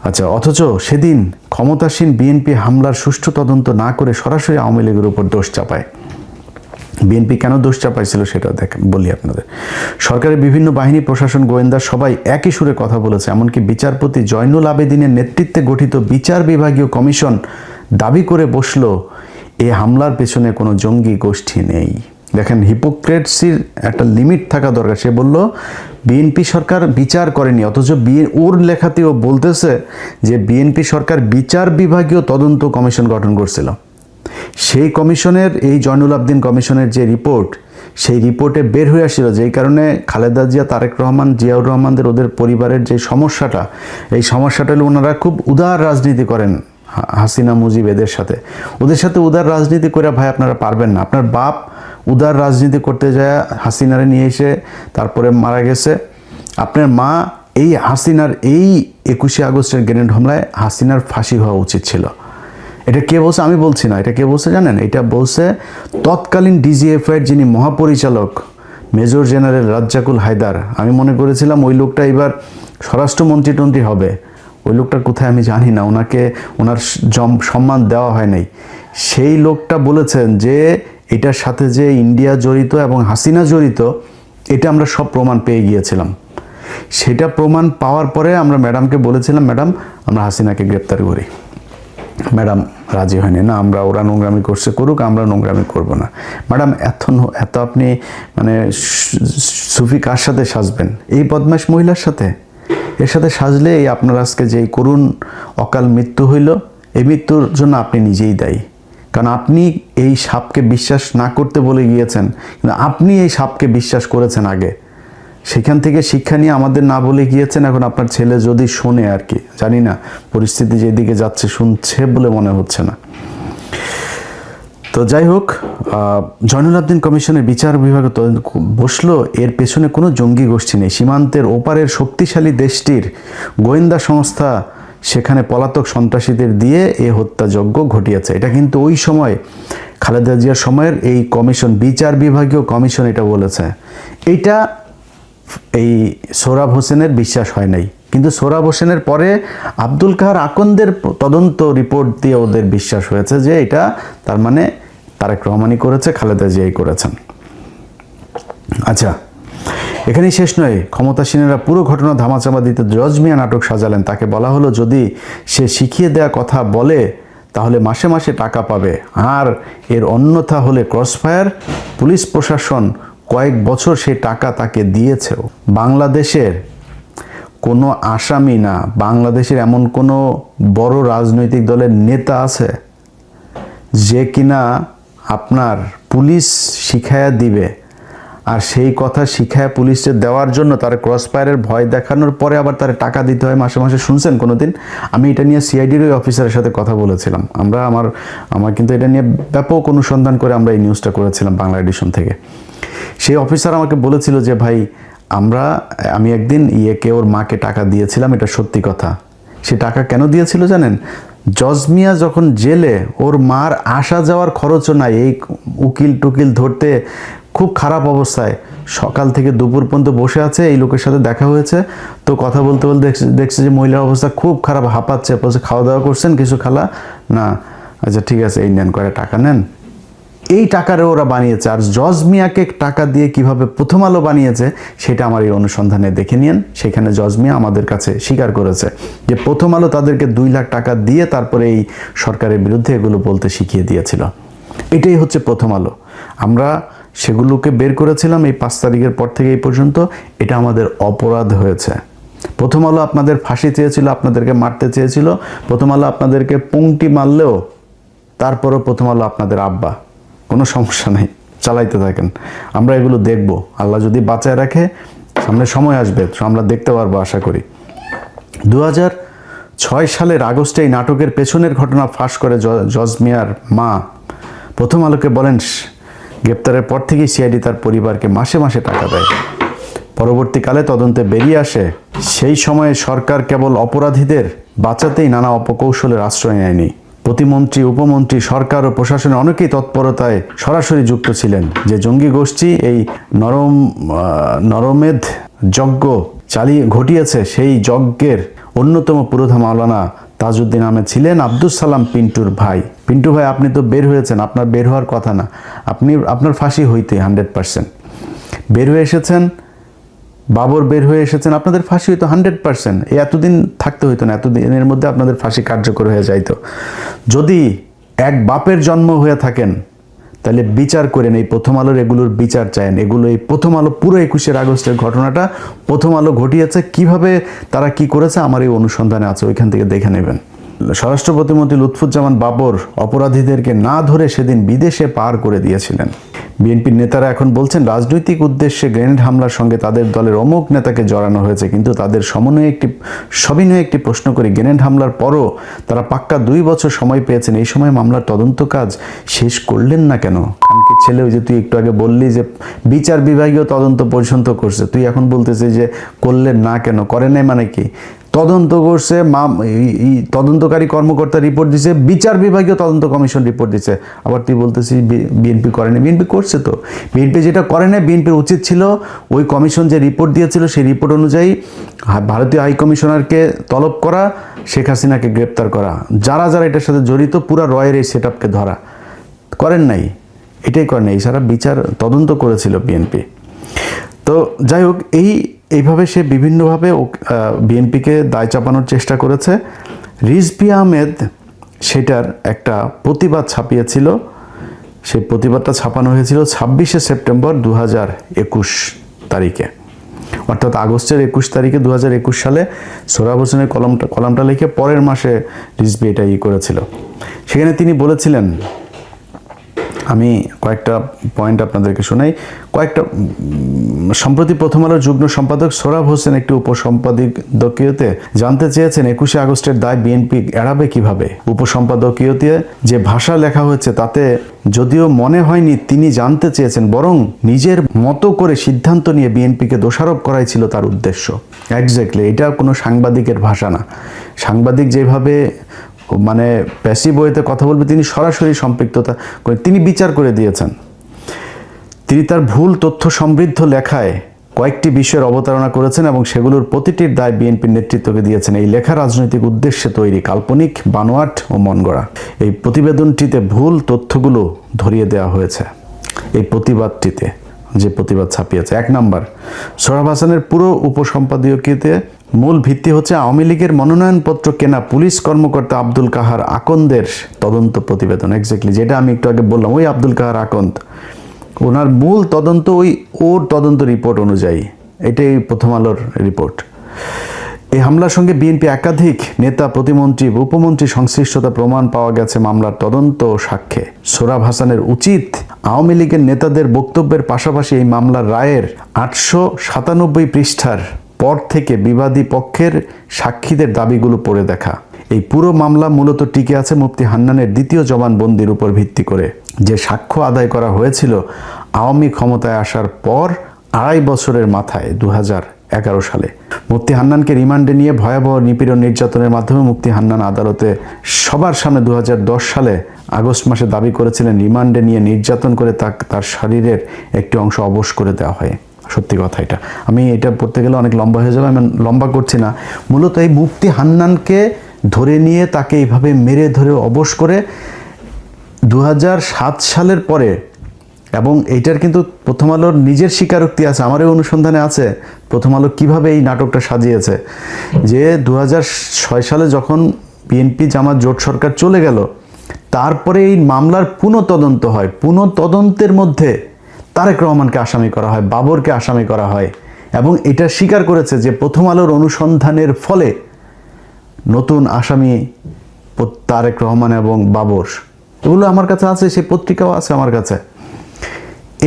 আচ্ছা, অথচ সেদিন ক্ষমতাসীন বিএনপি হামলার সুষ্ঠু তদন্ত না করে সরাসরি আওয়ামী লীগের উপর দোষ চাপায়। বিএনপি কেন দোষ চাপাইছিল সেটা বলি আপনাদের। সরকারের বিভিন্ন বাহিনী, প্রশাসন, গোয়েন্দা সবাই একই সুরে কথা বলেছে। এমনকি বিচারপতি জয়নুল আবেদিনের নেতৃত্বে গঠিত বিচার বিভাগীয় কমিশন দাবি করে বসলো এ হামলার পেছনে কোনো জঙ্গি গোষ্ঠী নেই। দেখেন, হিপোক্রেটসির একটা লিমিট থাকা দরকার। সে বলল বিএনপি সরকার বিচার করেনি, অথচ ওর লেখাতেও বলতেছে যে বিএনপি সরকার বিচার বিভাগীয় তদন্ত কমিশন গঠন করছিল। সেই কমিশনের, এই জয়নুল আবেদিন কমিশনের যে রিপোর্ট, সেই রিপোর্টে বের হয়ে আসছিল যেই কারণে খালেদা জিয়া, তারেক রহমান, জিয়াউর রহমানদের ওদের পরিবারের যে সমস্যাটা, এই সমস্যাটা হলো ওনারা খুব উদার রাজনীতি করেন হাসিনা মুজিব ওদের সাথে উদার রাজনীতি করে ভাই আপনারা পারবেন না। আপনার বাপ উদার রাজনীতি করতে যায় হাসিনারে নিয়ে এসে তারপরে মারা গেছে। আপনার মা এই হাসিনার এই 21শে আগস্টের গ্রেনেড হামলায় হাসিনার ফাঁসি হওয়া উচিত ছিল। এটা কে বলছে? আমি বলছি না। এটা কে বলছে জানেন? এটা বলছে তৎকালীন ডিজিএফআইয়ের যিনি মহাপরিচালক মেজর জেনারেল রাজ্জাকুল হায়দার। আমি মনে করেছিলাম ওই লোকটা এবার স্বরাষ্ট্রমন্ত্রী হবে। ওই লোকটা কোথায় আমি জানি না, ওনার সম্মান দেওয়া হয় নাই। সেই লোকটা বলেছেন যে এটার সাথে যে ইন্ডিয়া জড়িত এবং হাসিনা জড়িত, এটা আমরা সব প্রমাণ পেয়ে গিয়েছিলাম। সেটা প্রমাণ পাওয়ার পরে আমরা ম্যাডামকে বলেছিলাম, ম্যাডাম আমরা হাসিনাকে গ্রেপ্তার করি। ম্যাডাম রাজি হয়নি, না আমরা ওরা নোংরামি করছে করুক, আমরা নোংরামি করব না। ম্যাডাম এত আপনি মানে সুফি কার সাথে সাজবেন? এই বদমাশ মহিলার সাথে? এর সাথে সাজলে এই আপনার আজকে যে করুণ অকাল মৃত্যু হইল, এই মৃত্যুর জন্য আপনি নিজেই দায়ী। কারণ আপনি এই সাপকে বিশ্বাস না করতে বলে গিয়েছেন, কিন্তু আপনি এই সাপকে বিশ্বাস করেছেন আগে। সেখান থেকে শিক্ষা নিয়ে আমাদের না বলে গিয়েছেন। এখন আপনার ছেলে যদি শোনে, আর কি জানি না, পরিস্থিতি যেদিকে যাচ্ছে শুনছে বলে মনে হচ্ছে না। তো যাই হোক, জয়নুল আবেদিন কমিশনের বিচার বিভাগে বসলো, এর পেছনে কোনো জঙ্গি গোষ্ঠী নেই। সীমান্তের ওপারের শক্তিশালী দেশটির গোয়েন্দা সংস্থা সেখানে পলাতক সন্ত্রাসীদের দিয়ে এ হত্যাযজ্ঞ ঘটিয়েছে। এটা কিন্তু ওই সময় খালেদা জিয়ার সময়ের এই কমিশন, বিচার বিভাগীয় কমিশন এটা বলেছে। এইটা এই সোহরাব হোসেনের বিশ্বাস হয় নাই, কিন্তু সোহরাব হোসেনের পরে আব্দুল কাহার আকন্দের তদন্ত রিপোর্ট দিয়ে ওদের বিশ্বাস হয়েছে যে এটা তার মানে তারেক রহমানই করেছে, খালেদা জিয়াই করেছেন। আচ্ছা, এখানেই শেষ নয়। ক্ষমতাসীনেরা পুরো ঘটনা ধামাচাপা দিতে জজ মিয়া নাটক সাজালেন। তাকে বলা হলো যদি সে শিখিয়ে দেয়া কথা বলে তাহলে মাসে মাসে টাকা পাবে, আর এর অন্যথা হলে ক্রসফায়ার। পুলিশ প্রশাসন কয়েক বছর সে টাকা তাকে দিয়েছেও। বাংলাদেশের কোনো আসামি না, বাংলাদেশের এমন কোনো বড় রাজনৈতিক দলের নেতা আছে যে কিনা আপনার পুলিশ শিখায়া দিবে, আর সেই কথা শিখায় পুলিশে দেওয়ার জন্য তার ক্রসফায়ারের ভয় দেখানোর পরে আবার তার টাকা দিতে হয় মাসে মাসে? শুনছেন কোনোদিন? আমি এটা নিয়ে সিআইডির ওই অফিসারের সাথে কথা বলেছিলাম। আমার কিন্তু এটা নিয়ে ব্যাপক অনুসন্ধান করে আমরা এই নিউজটা করেছিলাম বাংলা এডিশন থেকে। সেই অফিসার আমাকে বলেছিল যে ভাই আমি একদিন ওর মাকে টাকা দিয়েছিলাম, এটা সত্যি কথা। সে টাকা কেন দিয়েছিল জানেন? জজ মিয়া যখন জেলে, ওর মার আসা যাওয়ার খরচও নাই, এই উকিল টুকিল ধরতে খুব খারাপ অবস্থায় সকাল থেকে দুপুর পর্যন্ত বসে আছে। এই লোকের সাথে দেখা হয়েছে, তো কথা বলতে বলতে দেখছে যে মহিলার অবস্থা খুব খারাপ, হাঁপাচ্ছে। বলছে খাওয়া দাওয়া করছেন কিছু? খালা না। আচ্ছা ঠিক আছে, এই নেন, কয়েকটা টাকা নেন। এই টাকারে ওরা বানিয়েছে। আর জজ মিয়াকে টাকা দিয়ে কিভাবে প্রথম আলো বানিয়েছে সেটা আমার এই অনুসন্ধানে দেখে নিন। সেখানে জজ মিয়া আমাদের কাছে স্বীকার করেছে যে প্রথম আলো তাদেরকে 2 লাখ টাকা দিয়ে তারপরে এই সরকারের বিরুদ্ধে এগুলো বলতে শিখিয়ে দিয়েছিল। এটাই হচ্ছে প্রথম আলো। আমরা সেগুলোকে বের করেছিলাম এই 5 তারিখের পর থেকে এই পর্যন্ত। এটা আমাদের অপরাধ হয়েছে। প্রথম আলো আপনাদের ফাঁসি চেয়েছিল, আপনাদেরকে মারতে চেয়েছিল। প্রথম আলো আপনাদেরকে পংক্তি মারলেও তারপরও প্রথম আলো আপনাদের আব্বা। কোনো সমস্যা নেই, চালাইতে থাকেন। আমরা এগুলো দেখব, আল্লাহ যদি বাঁচায় রাখে। সামনে সময় আসবে, আমরা দেখতে পারবো আশা করি। 2006 সালের আগস্টে এই নাটকের পেছনের ঘটনা ফাঁস করে জজ মিয়ার মা প্রথম আলোকে বলেন, গ্রেপ্তারের পর থেকেই সিআইডি তার পরিবারকে মাসে মাসে টাকা দেয়। পরবর্তীকালে তদন্তে বেরিয়ে আসে, সেই সময়ে সরকার কেবল অপরাধীদের বাঁচাতেই নানা অপকৌশলের আশ্রয় নেয়নি। প্রতিমন্ত্রী, উপমন্ত্রী, সরকার ও প্রশাসনের অনেকেই তৎপরতায় সরাসরি যুক্ত ছিলেন। যে জঙ্গি গোষ্ঠী এই নরমেধ যজ্ঞ ঘটিয়েছে, সেই যজ্ঞের অন্যতম পুরোধা মাওলানা তাজউদ্দিন আহমেদ ছিলেন আব্দুস সালাম পিন্টুর ভাই। পিন্টু ভাই, আপনি তো বের হয়েছেন, আপনার বের হওয়ার কথা না, আপনার ফাঁসি হইতে 100%। বের হয়ে এসেছেন, বাবর বের হয়ে এসেছেন, আপনাদের ফাঁসি হইতো 100%। এতদিন থাকতে হইতো না, এতদিনের মধ্যে আপনাদের ফাঁসি কার্যকর হয়ে যাইতো। যদি এক বাপের জন্ম হয়ে থাকেন তাহলে বিচার করেন, এই প্রথম আলোর এগুলোর বিচার চায়েন। এগুলো এই প্রথম আলো পুরো 21 আগস্টের ঘটনাটা প্রথম আলো ঘটিয়েছে, কিভাবে তারা কি করেছে আমার এই অনুসন্ধানে আছে, ওইখান থেকে দেখে নেবেন। স্বরাষ্ট্র প্রতিমন্ত্রী লুৎফুজ্জামান বাবর অপরাধীদেরকে না ধরে সেদিন বিদেশে পার করে দিয়েছিলেন। বিএনপির নেতারা এখন বলছেন রাজনৈতিক উদ্দেশ্যে গ্রেনেড হামলার সঙ্গে তাদের দলের অমুক নেতাকে জড়ানো হয়েছে, কিন্তু তাদের সবিনয়ে একটি প্রশ্ন করি, গ্রেনেড হামলার পরও তারা পাক্কা 2 বছর সময় পেয়েছেন, এই সময় মামলার তদন্ত কাজ শেষ করলেন না কেন? খানকির ছেলে, ওই যে তুই একটু আগে বললি যে বিচার বিভাগীয় তদন্ত পর্যন্ত করছে, তুই এখন বলতেছিস যে করলেন না কেন? করে নাই মানে কি? তদন্ত করছে, তদন্তকারী কর্মকর্তা রিপোর্ট দিছে, বিচার বিভাগীয় তদন্ত কমিশন রিপোর্ট দিছে, আবার তুই বলতেছিস বিএনপি করেনি। বিএনপি করছে তো। বিএনপি যেটা করে না, বিএনপির উচিত ছিল ওই কমিশন যে রিপোর্ট দিয়েছিল সেই রিপোর্ট অনুযায়ী ভারতীয় হাই কমিশনারকে তলব করা, শেখ হাসিনাকে গ্রেপ্তার করা, যারা যারা এটার সাথে জড়িত পুরা রয়ের এই সেট আপকে ধরা। করেন নাই, এটাই করেন নাই, সারা বিচার তদন্ত করেছিল বিএনপি। তো যাই হোক, এইভাবে সে বিভিন্নভাবে বিএনপিকে দায় চাপানোর চেষ্টা করেছে। রিজভী আহমেদ সেটার একটা প্রতিবাদ ছাপিয়েছিল। সেই প্রতিবাদটা ছাপানো হয়েছিল 26শে সেপ্টেম্বর 2021 তারিখে, অর্থাৎ আগস্টের 21 তারিখে 2021 সালে সোহরাব হোসেনের কলামটা লিখে পরের মাসে রিজভী এটা করেছিল। সেখানে তিনি বলেছিলেন, আমি কয়েকটা পয়েন্ট আপনাদেরকে শোনাই। সম্প্রতি প্রথম আলোর যুগ্ম সম্পাদক সোহরাব হোসেন একটি উপসম্পাদকীয়তে জানতে চেয়েছেন 21শে আগস্টের দায় বিএনপি এড়াবে কিভাবে। উপসম্পাদকীয়তে যে ভাষা লেখা হয়েছে তাতে যদিও মনে হয়নি তিনি জানতে চেয়েছেন, বরং নিজের মতো করে সিদ্ধান্ত নিয়ে বিএনপিকে দোষারোপ করাই ছিল তার উদ্দেশ্য। এক্স্যাক্টলি, এটা কোনো সাংবাদিকের ভাষা না। সাংবাদিক যেভাবে মানে প্যাসিভ ওয়েতে কথা বলবে, তিনি সরাসরি সম্পৃক্ততা করে তিনি বিচার করে দিয়েছেন। তিনি তার ভুল তথ্য সমৃদ্ধ লেখায় কয়েকটি বিষয়ের অবতারণা করেছেন এবং সেগুলোর প্রতিটির দায় বিএনপির নেতৃত্বকে দিয়েছেন। এই লেখা রাজনৈতিক উদ্দেশ্যে তৈরি, কাল্পনিক, বানোয়াট ও মনগড়া। এই প্রতিবেদনটিতে ভুল তথ্যগুলো ধরিয়ে দেওয়া হয়েছে। এই প্রতিবাদটিতে যে প্রতিবাদ ছাপিয়েছে, 1 নম্বর, সোহরাব হাসানের পুরো উপসম্পাদকীয়তে মূল ভিত্তি হচ্ছে আওয়ামী লীগের মনোনয়নপত্র কেনা পুলিশ কর্মকর্তা আব্দুল কাহার আকন্দের তদন্ত প্রতিবেদন। এক্স্যাক্টলি, যেটা আমি একটু আগে বললাম, ওই আব্দুল কাহার আকন্দ, ওনার মূল তদন্ত ওর তদন্ত রিপোর্ট অনুযায়ী, এটাই প্রথম আলোর রিপোর্ট। এই হামলার সঙ্গে বিএনপি একাধিক নেতা, প্রতিমন্ত্রী, উপমন্ত্রী সংশ্লিষ্টতা প্রমাণ পাওয়া গেছে মামলার তদন্ত সাক্ষ্যে। সোহরাব হাসানের উচিত আওয়ামী লীগের নেতাদের বক্তব্যের পাশাপাশি এই মামলার রায়ের 897 পৃষ্ঠার পর থেকে বিবাদী পক্ষের সাক্ষীদের দাবিগুলো পড়ে দেখা। এই পুরো মামলা মূলত টিকে আছে মুফতি হান্নানের দ্বিতীয় জবানবন্দির উপর ভিত্তি করে, যে সাক্ষ্য আদায় করা হয়েছিল আওয়ামী ক্ষমতায় আসার পর 2.5 বছরের মাথায় 2011 সালে। মুফতি হান্নানকে রিমান্ডে নিয়ে ভয়াবহ নিপীড়ন নির্যাতনের মাধ্যমে মুফতি হান্নান আদালতে সবার সামনে 2010 সালে আগস্ট মাসে দাবি করেছিলেন রিমান্ডে নিয়ে নির্যাতন করে তার শরীরের একটি অংশ অবশ করে দেওয়া হয়। সত্যি কথা, আমি এটা পড়তে গেলে অনেক লম্বা হয়ে যাবে, আমি লম্বা করছি না। মূলত এই মুফতি হান্নানকে ধরে নিয়ে তাকে এইভাবে মেরে ধরে অবশ করে 2007 সালের পরে, এবং এইটার কিন্তু প্রথম আলোর নিজের স্বীকারোক্তি আছে, আমার এই অনুসন্ধানে আছে প্রথম আলো কিভাবে এই নাটকটা সাজিয়েছে। যে 2006 সালে যখন বিএনপি জামাত জোট সরকার চলে গেল, তারপরে এই মামলার পুনঃতদন্ত হয়। পুনঃতদন্তের মধ্যে তারেক রহমানকে আসামি করা হয়, বাবরকে আসামি করা হয়, এবং এটা স্বীকার করেছে যে প্রথম আলোর অনুসন্ধানের ফলে নতুন আসামি তারেক রহমান এবং বাবর, এগুলো আমার কাছে আছে, সেই পত্রিকাও আছে আমার কাছে।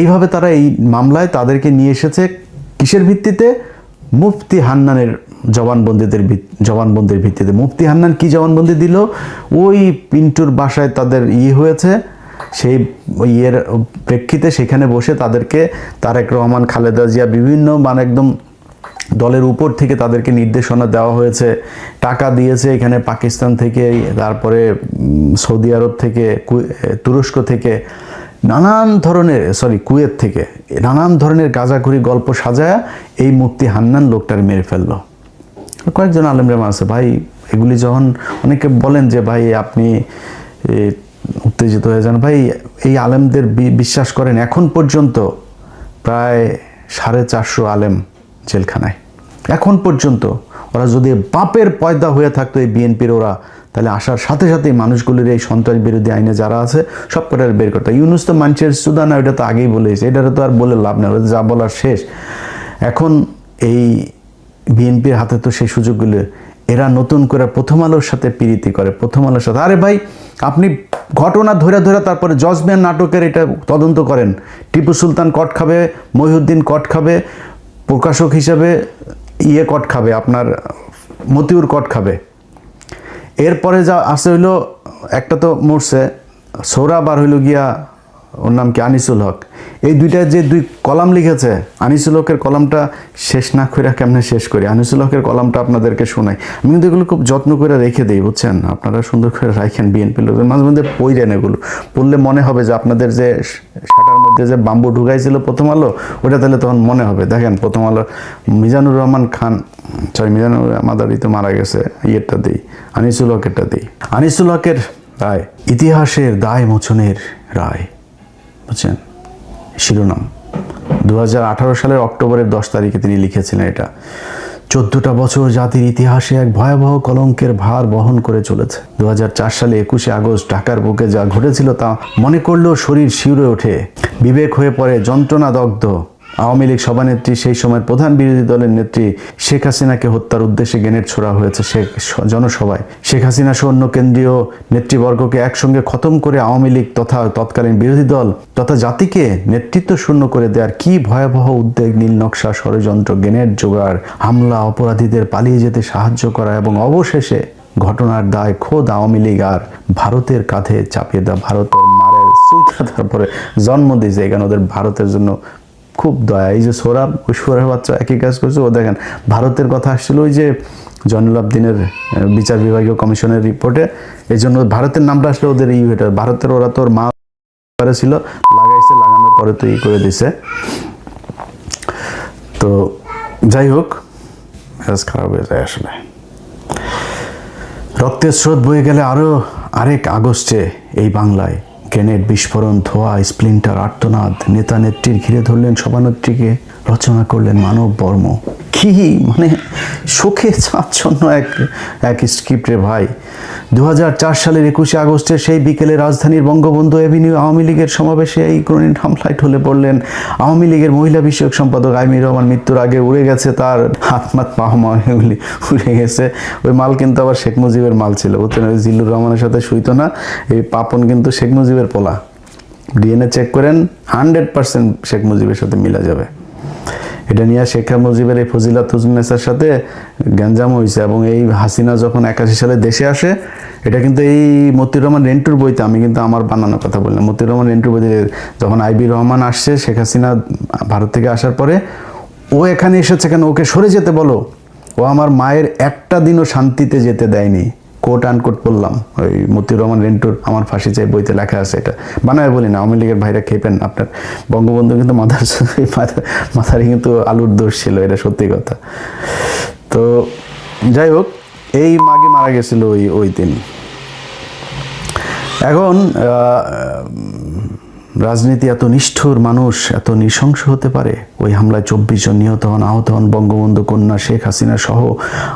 এইভাবে তারা এই মামলায় তাদেরকে নিয়ে এসেছে কিসের ভিত্তিতে? মুফতি হান্নানের জবানবন্দির ভিত্তিতে। মুফতি হান্নান কি জবানবন্দি দিল? ওই পিন্টুর বাসায় তাদের হয়েছে, সেই ইয়ের প্রেক্ষিতে সেখানে বসে তাদেরকে তারেক রহমান, খালেদা জিয়া বিভিন্ন একদম দলের উপর থেকে তাদেরকে নির্দেশনা দেওয়া হয়েছে, টাকা দিয়েছে এখানে পাকিস্তান থেকে, তারপরে সৌদি আরব থেকে, তুরস্ক থেকে, নানান ধরনের কুয়েত থেকে নানান ধরনের গাঁজাখুরি গল্প সাজায়া এই মুফতি হান্নান লোকটার মেরে ফেললো। কয়েকজন আলেমরা আছে ভাই, এগুলি যখন অনেকে বলেন যে ভাই আপনি উত্তেজিত হয়ে যান, ভাই এই আলেমদের বিশ্বাস করেন এখন পর্যন্ত প্রায় 450 আলেম জেলখানায় এখন পর্যন্ত। ওরা যদি বাপের পয়দা হয়ে থাকতো এই বিএনপির, ওরা তাহলে আসার সাথে সাথেই মানুষগুলির এই সন্ত্রাস বিরোধী আইনে যারা আছে সব কটার বের করতো। ইউনুস তো মানুষের সুদা না, ওইটা তো আগেই বলেছে, এটারও তো আর বলে লাভ নেই, যা বলার শেষ। এখন এই বিএনপির হাতে তো সেই সুযোগগুলো, এরা নতুন করে প্রথম আলোর সাথে প্রীতি করে, প্রথম আলোর সাথে। আরে ভাই আপনি ঘটনা ধরে তারপরে জজমিয়ার নাটকের এটা তদন্ত করেন, টিপু সুলতান কট খাবে, মহিউদ্দিন কট খাবে, প্রকাশক হিসাবে কট খাবে, আপনার মতিউর কট খাবে। এরপরে যা আসে হইলো, একটা তো মরছে সৌরভ, আর হইল গিয়া ওর নাম কি আনিসুল হক। এই দুইটা যে 2 কলাম লিখেছে, আনিসুল হকের কলামটা শেষ না করে কেমনে শেষ করি, আনিসুল হকের কলামটা আপনাদেরকে শোনাই। আমি কিন্তু এগুলো খুব যত্ন করে রেখে দিই, বুঝছেন, আপনারা সুন্দর করে রাখেন। বিএনপি লোকজন মাঝে মধ্যে পড়েন, এগুলো পড়লে মনে হবে যে আপনাদের যে শাটার মধ্যে যে বাম্বু ঢুকাইছিল প্রথম আলো, ওটা তাহলে তখন মনে হবে। দেখেন প্রথম আলো মিজানুর রহমান খান, মিজানুর মাদারি তো মারা গেছে, ইয়েরটা দিই, আনিসুল হকেরটা দিই। আনিসুল হকের রায়, ইতিহাসের দায় মোচনের রায়, বুঝছেন, শিরোনাম 2018 সালের অক্টোবরের 10 তারিখে তিনি লিখেছিলেন এটা। 14টা বছর জাতির ইতিহাসে এক ভয়াবহ কলঙ্কের ভার বহন করে চলেছে। 2004 সালে 21শে আগস্ট ঢাকার বুকে যা ঘটেছিল তা মনে করলেও শরীর শিউরে ওঠে, বিবেক হয়ে পড়ে যন্ত্রণাদগ্ধ। আওয়ামী লীগ সভানেত্রী, সেই সময়ের প্রধান বিরোধী দলের নেত্রী শেখ হাসিনাকে হত্যার উদ্দেশ্যে গ্রেনেড ছোড়া হয়েছে জনসভায়। শেখ হাসিনা সহ অন্য কেন্দ্রীয় নেতৃবর্গকে একসঙ্গে খতম করে আওয়ামী লীগ তথা তৎকালীন বিরোধী দল তথা জাতিকে নেতৃত্ব শূন্য করে দেওয়ার কি ভয়াবহ উদ্যোগ, নীল নকশা, ষড়যন্ত্র, গ্রেনেড জোগাড়, হামলা, অপরাধীদের পালিয়ে যেতে সাহায্য করা এবং অবশেষে ঘটনার দায় খোদ আওয়ামী লীগ আর ভারতের কাঁধে চাপিয়ে দেওয়া। ভারতের মারে সুইটা তারপরে জন্ম দিয়েছে, এখানে ওদের ভারতের জন্য খুব দয়া। এই যে সৌরভ, ওই সৌরভ বাচ্চা একই কাজ করছে। ও দেখেন ভারতের কথা আসছিল ওই যে জয়নুল আবদিনের বিচার বিভাগীয় কমিশনের রিপোর্টে, এই জন্য ভারতের নামটা আসলে ওদের এটা ভারতের, ওরা তোর মা ছিল লাগাইছে, লাগানোর পরে তো করে দিছে। তো যাই হোক, মেজাজ খারাপ হয়ে যায় আসলে। রক্তের স্রোত বয়ে গেলে আরেক আগস্টে এই বাংলায় গ্রেনেড বিস্ফোরণ, ধোয়া, স্প্লিন্টার, আর্তনাদ, নেতা নেত্রীর ঘিরে ধরলেন সভানেত্রীকে, রচনা করলেন মানব বর্ম। কি শোকে চাচ্ছন্ন এক স্ক্রিপ্ট রে ভাই। 2004 সালের 21শে আগস্টের সেই বিকেলে রাজধানীর বঙ্গবন্ধু এভিনিউ আওয়ামী লীগের সমাবেশে এই গ্রেনেড হামলায় ঢলে পড়লেন আওয়ামী লীগের মহিলা বিষয়ক সম্পাদক আইমি রহমান। মৃত্যুর আগে উড়ে গেছে তার হাতমাত পাহমা, এগুলি উড়ে গেছে। ওই মাল কিন্তু আবার শেখ মুজিবের মাল ছিল, বুঝছেন, ওই জিল্লুর রহমানের সাথে শুইতো না। এই পাপন কিন্তু শেখ মুজিবের পোলা, ডিএনএ চেক করেন 100% শেখ মুজিবের সাথে মিলা যাবে। এটা নিয়ে শেখ মুজিবের এই ফজিলাত হুজনেসার সাথে গ্যাঞ্জাম হয়েছে। এবং এই হাসিনা যখন 81 সালে দেশে আসে, এটা কিন্তু এই মতিউর রহমান রেন্টুর বইতে, আমি কিন্তু আমার বানানোর কথা বললাম, মতিউর রহমান রেন্টুর বইতে যখন আইবি রহমান আসছে, শেখ হাসিনা ভারত থেকে আসার পরে ও এখানে এসেছে কেন, ওকে সরে যেতে বলো। ও আমার মায়ের একটা দিনও শান্তিতে যেতে দেয়নি। কোট আনকোট বললাম, ওই মতিউর রহমান রেন্টুর আমার ফাঁসি চাই বইতে লেখা আছে। এটা বানায় বলি না, আওয়ামী লীগের ভাইরা খেপেন। আপনার বঙ্গবন্ধু কিন্তু মাথারই কিন্তু আলুর দোষ ছিল, এটা সত্যি কথা। তো যাই হোক, এই মাগে মারা গেছিল ওই দিন। এখন রাজনীতি এত নিষ্ঠুর, মানুষ এত নৃশংস হতে পারে? ওই হামলায় 24 জন নিহত হন, আহত হন বঙ্গবন্ধু কন্যা শেখ হাসিনা সহ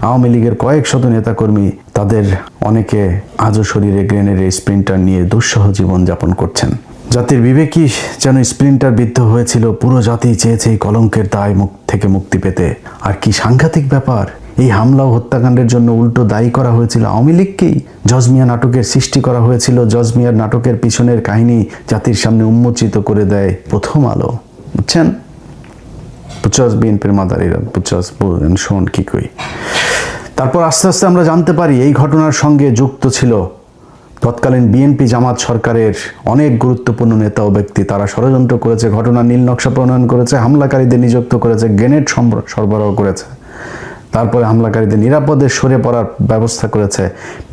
আওয়ামী লীগের কয়েক শত নেতাকর্মী। তাদের অনেকে আজও শরীরে গ্রেনেডের স্প্লিন্টার নিয়ে দুঃসহ জীবন যাপন করছেন। জাতির বিবেকই যেন স্প্লিন্টার বিদ্ধ হয়েছিল। পুরো জাতি চেয়েছে এই কলঙ্কের দায় থেকে মুক্তি পেতে। আর কি সাংঘাতিক ব্যাপার, এই হামলা ও হত্যাকাণ্ডের জন্য উল্টো দায়ী করা হয়েছিল আওয়ামী লীগকেই। জজমিয়া নাটকের সৃষ্টি করা হয়েছিল। জজমিয়ার নাটকের পিছনের কাহিনী জাতির সামনে উন্মোচিত করে দেয় প্রথম আলো, বুঝছেন। বুঝছস বিএনপির মাদারিরা, বুঝছস শোন কি কই। তারপর আস্তে আস্তে আমরা জানতে পারি এই ঘটনার সঙ্গে যুক্ত ছিল তৎকালীন বিএনপি জামাত সরকারের অনেক গুরুত্বপূর্ণ নেতা ও ব্যক্তি। তারা ষড়যন্ত্র করেছে, ঘটনার নীল নকশা প্রণয়ন করেছে, হামলাকারীদের নিযুক্ত করেছে, গ্রেনেড সরবরাহ করেছে, তারপরে হামলাকারীদের নিরাপদে সরে পড়ার ব্যবস্থা করেছে,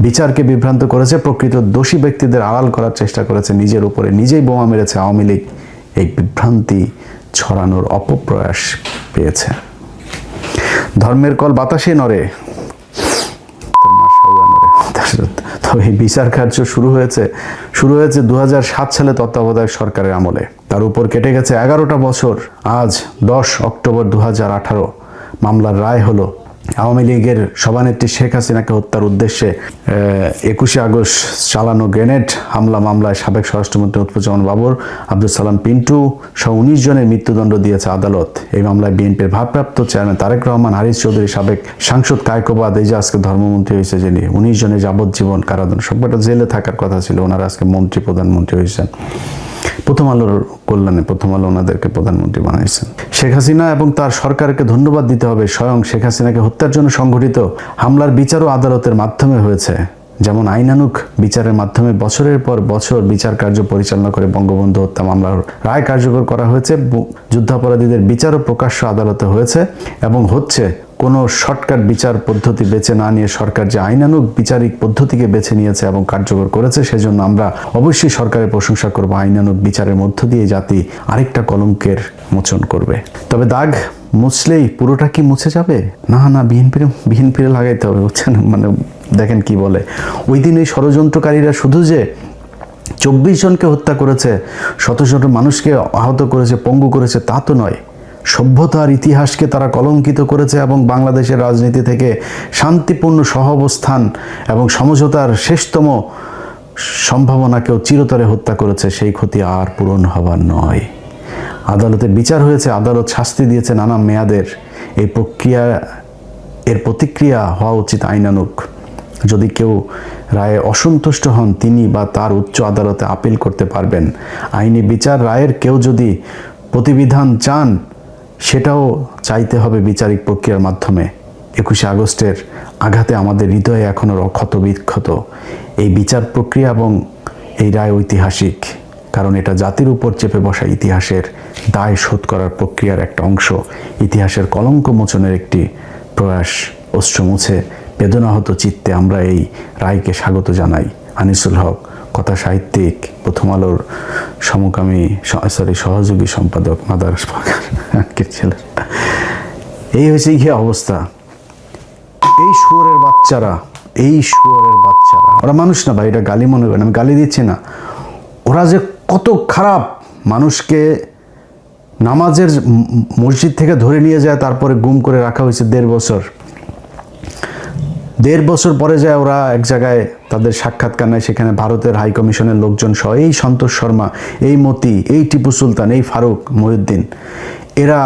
বিচারকে বিভ্রান্ত করেছে, প্রকৃত দোষী ব্যক্তিদের আড়াল করার চেষ্টা করেছে, নিজের উপরে নিজেই বোমা মেরেছে। আওয়ামী লীগ এই বিভ্রান্তি ছড়ানোর অপপ্রয়াস পেয়েছে। ধর্মের কল বাতাসে নড়ে, তবে এই বিচার কার্য শুরু হয়েছে 2007 সালে তত্ত্বাবধায়ক সরকারের আমলে। তার উপর কেটে গেছে 11টা বছর। আজ 10 অক্টোবর 2018 মামলার রায় হলো। আওয়ামী লীগের সভানেত্রী শেখ হাসিনাকে হত্যার উদ্দেশ্যে 21 আগস্ট চালানো গ্রেনেড হামলা মামলায় সাবেক স্বরাষ্ট্রমন্ত্রী লুৎফুজ্জামান বাবর, আব্দুল সালাম পিন্টু সহ 19 জনের মৃত্যুদণ্ড দিয়েছে আদালত। এই মামলায় বিএনপির ভারপ্রাপ্ত চেয়ারম্যান তারেক রহমান, হারিস চৌধুরী, সাবেক সাংসদ কায়কোবাদ, এই যে আজকে ধর্মমন্ত্রী হয়েছে যিনি, 19 জনের যাবজ্জীবন কারাদণ্ড, সবকটা জেলে থাকার কথা ছিল, ওনারা আজকে মন্ত্রী প্রধানমন্ত্রী হয়েছেন। প্রথম আলোর কল্যাণে প্রথম আলো ওনাদেরকে প্রধানমন্ত্রী বানাইছেন। শেখ হাসিনা এবং তার সরকারকে ধন্যবাদ দিতে হবে। স্বয়ং শেখ হাসিনাকে হত্যার জন্য সংঘটিত হামলার বিচারও আদালতের মাধ্যমে হয়েছে। যেমন আইনানুগ বিচারের মাধ্যমে বছরের পর বছর বিচার কার্য পরিচালনা করে বঙ্গবন্ধু হত্যা মামলার রায় কার্যকর করা হয়েছে। যুদ্ধাপরাধীদের বিচারও প্রকাশ্য আদালতে হয়েছে এবং হচ্ছে। কোনো শর্টকাট বিচার পদ্ধতি বেছে না নিয়ে সরকার যে আইনানুগ বিচারিক পদ্ধতিকে বেছে নিয়েছে এবং কার্যকর করেছে, সেজন্য আমরা অবশ্যই সরকারের প্রশংসা করব। আইনানুগ বিচারের মধ্য দিয়ে জাতি আরেকটা কলঙ্কের মোচন করবে। তবে দাগ মুছলেই পুরোটা কি মুছে যাবে? না, বিএনপির লাগাইতে হবে, বুঝছেন? মানে দেখেন কি বলে, ওই দিন ওই ষড়যন্ত্রকারীরা শুধু যে 24 জনকে হত্যা করেছে, শত শত মানুষকে আহত করেছে, পঙ্গু করেছে, তা তো নয়। সভ্যতার ইতিহাসকে তারা কলঙ্কিত করেছে এবং বাংলাদেশের রাজনীতি থেকে শান্তিপূর্ণ সহাবস্থান এবং সমঝোতার শেষতম সম্ভাবনাকেও চিরতরে হত্যা করেছে। সেই ক্ষতি আর পূরণ হবার নয়। আদালতে বিচার হয়েছে, আদালত শাস্তি দিয়েছে নানা মেয়াদের। এর প্রতিক্রিয়া হওয়া উচিত আইনানুগ। যদি কেউ রায়ে অসন্তুষ্ট হন, তিনি বা তার উচ্চ আদালতে আপিল করতে পারবেন। আইনি বিচার রায়ের কেউ যদি প্রতিবিধান চান, সেটাও চাইতে হবে বিচারিক প্রক্রিয়ার মাধ্যমে। 21 আগস্টের আঘাতে আমাদের হৃদয়ে এখনও ক্ষত বিক্ষত। এই বিচার প্রক্রিয়া এবং এই রায় ঐতিহাসিক, কারণ এটা জাতির উপর চেপে বসা ইতিহাসের দায় শোধ করার প্রক্রিয়ার একটা অংশ। ইতিহাসের কলঙ্ক মোচনের একটি প্রয়াস। অশ্রু মুছে বেদনাহত চিত্তে আমরা এই রায়কে স্বাগত জানাই। আনিসুল হক, কথা সাহিত্যিক, প্রথম আলোর সমকামী সহযোগী সম্পাদক, মাদার ছেলে। এই হয়েছে গিয়ে অবস্থা। এই শুয়োরের বাচ্চারা, ওরা মানুষ না ভাই, এটা গালি মনে করেন, আমি গালি দিচ্ছি না। ওরা যে কত খারাপ, মানুষকে নামাজের মসজিদ থেকে ধরে নিয়ে যায়, তারপরে গুম করে রাখা হয়েছে 1.5 বছর। 1.5 বছর পরে যায় ওরা এক জায়গায় তাদের সাক্ষাৎকার নেয়, সেখানে ভারতের হাই কমিশনের লোকজন সহ, এই সন্তোষ শর্মা, এই মতি, এই টিপু সুলতান, এই ফারুক মহিউদ্দিন, এরা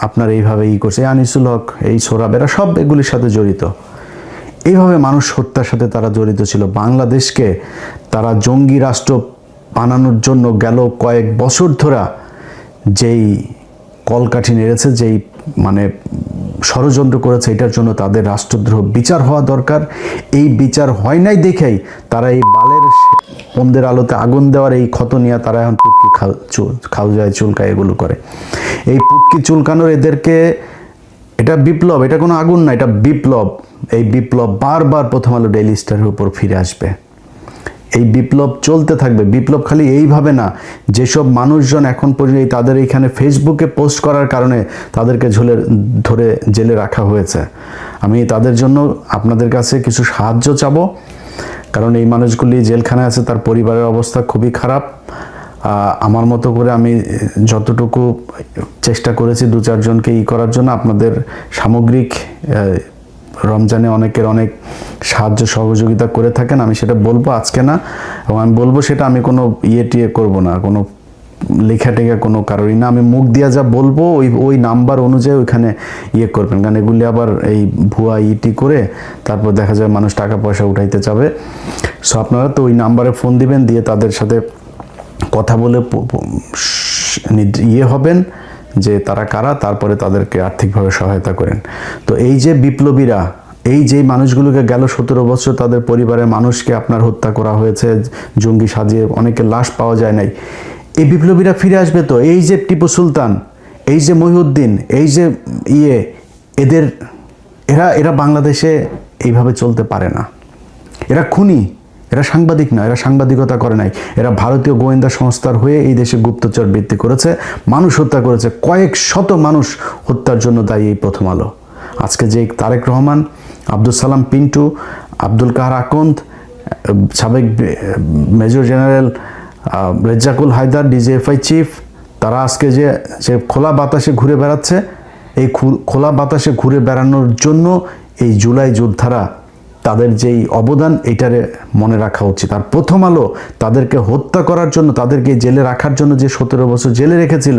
আপনার এইভাবে করছে। আনিসুল হক, এই সোরাব, এরা সব এগুলির সাথে জড়িত। এইভাবে মানুষ হত্যার সাথে তারা জড়িত ছিল। বাংলাদেশকে তারা জঙ্গি রাষ্ট্র বানানোর জন্য গেল কয়েক বছর ধরে যেই কলকাঠি নেড়েছে, যেই মানে ষড়যন্ত্র করেছে, এটার জন্য তাদের রাষ্ট্রদ্রোহ বিচার হওয়া দরকার। এই বিচার হয় নাই দেখেই তারা এই বালের পন্দের আলোতে আগুন দেওয়ার এই ক্ষত নিয়ে তারা এখন পুটকি খাওয়ায় চুলকায় এগুলো করে। এই পুটকি চুলকানোর এদেরকে, এটা বিপ্লব, এটা কোনো আগুন না, এটা বিপ্লব। এই বিপ্লব বারবার প্রথম আলো ডেইলি স্টারের উপর ফিরে আসবে। এই বিপ্লব চলতে থাকবে। বিপ্লব খালি এইভাবে না, যেসব মানুষজন এখন পর্যন্ত তাদের এইখানে ফেসবুকে পোস্ট করার কারণে তাদেরকে ধরে জেলে রাখা হয়েছে, আমি তাদের জন্য আপনাদের কাছে কিছু সাহায্য চাবো। কারণ এই মানুষগুলি জেলখানায় আছে, তার পরিবারের অবস্থা খুবই খারাপ। আমার মতো করে আমি যতটুকু চেষ্টা করেছি 2-4 জনকে করার জন্য। আপনাদের সামগ্রিক রমজানে অনেকের অনেক সাহায্য সহযোগিতা করে থাকেন, আমি সেটা বলবো আজকে না, এবং আমি বলবো সেটা আমি কোনো টিয়ে করবো না, কোনো লেখা টেখা কোনো কারোরই না। আমি মুখ দিয়া যা বলবো ওই নাম্বার অনুযায়ী ওইখানে করবেন, কারণ এগুলি আবার এই ভুয়া করে তারপর দেখা যায় মানুষ টাকা পয়সা উঠাইতে চাবে। সো আপনারা তো ওই নাম্বারে ফোন দিবেন, দিয়ে তাদের সাথে কথা বলে হবেন যে তারা কারা, তারপরে তাদেরকে আর্থিকভাবে সহায়তা করেন। তো এই যে বিপ্লবীরা, এই যে মানুষগুলোকে গেল 17 বছর তাদের পরিবারের মানুষকে আপনার হত্যা করা হয়েছে, জঙ্গি সাজিয়ে, অনেকের লাশ পাওয়া যায় নাই, এই বিপ্লবীরা ফিরে আসবে তো? এই যে টিপু সুলতান, এই যে মহিউদ্দিন, এই যে এদের এরা বাংলাদেশে এইভাবে চলতে পারে না। এরা খুনি, এরা সাংবাদিক না, এরা সাংবাদিকতা করে নাই, এরা ভারতীয় গোয়েন্দা সংস্থার হয়ে এই দেশে গুপ্তচর বৃত্তি করেছে, মানুষ হত্যা করেছে, কয়েক শত মানুষ হত্যার জন্য দায়ী এই প্রথম আলো। আজকে যে তারেক রহমান, আব্দুল সালাম পিন্টু, আব্দুল কাহার আকন্দ, সাবেক major general Rezzakul Haider, DGFI chief, তারা আজকে যে খোলা বাতাসে ঘুরে বেড়াচ্ছে, এই খোলা বাতাসে ঘুরে বেড়ানোর জন্য এই জুলাই যোদ্ধারা, তাদের যেই অবদান, এটারে মনে রাখা উচিত। আর প্রথম আলো তাদেরকে হত্যা করার জন্য, তাদেরকে জেলে রাখার জন্য যে 17 বছর জেলে রেখেছিল,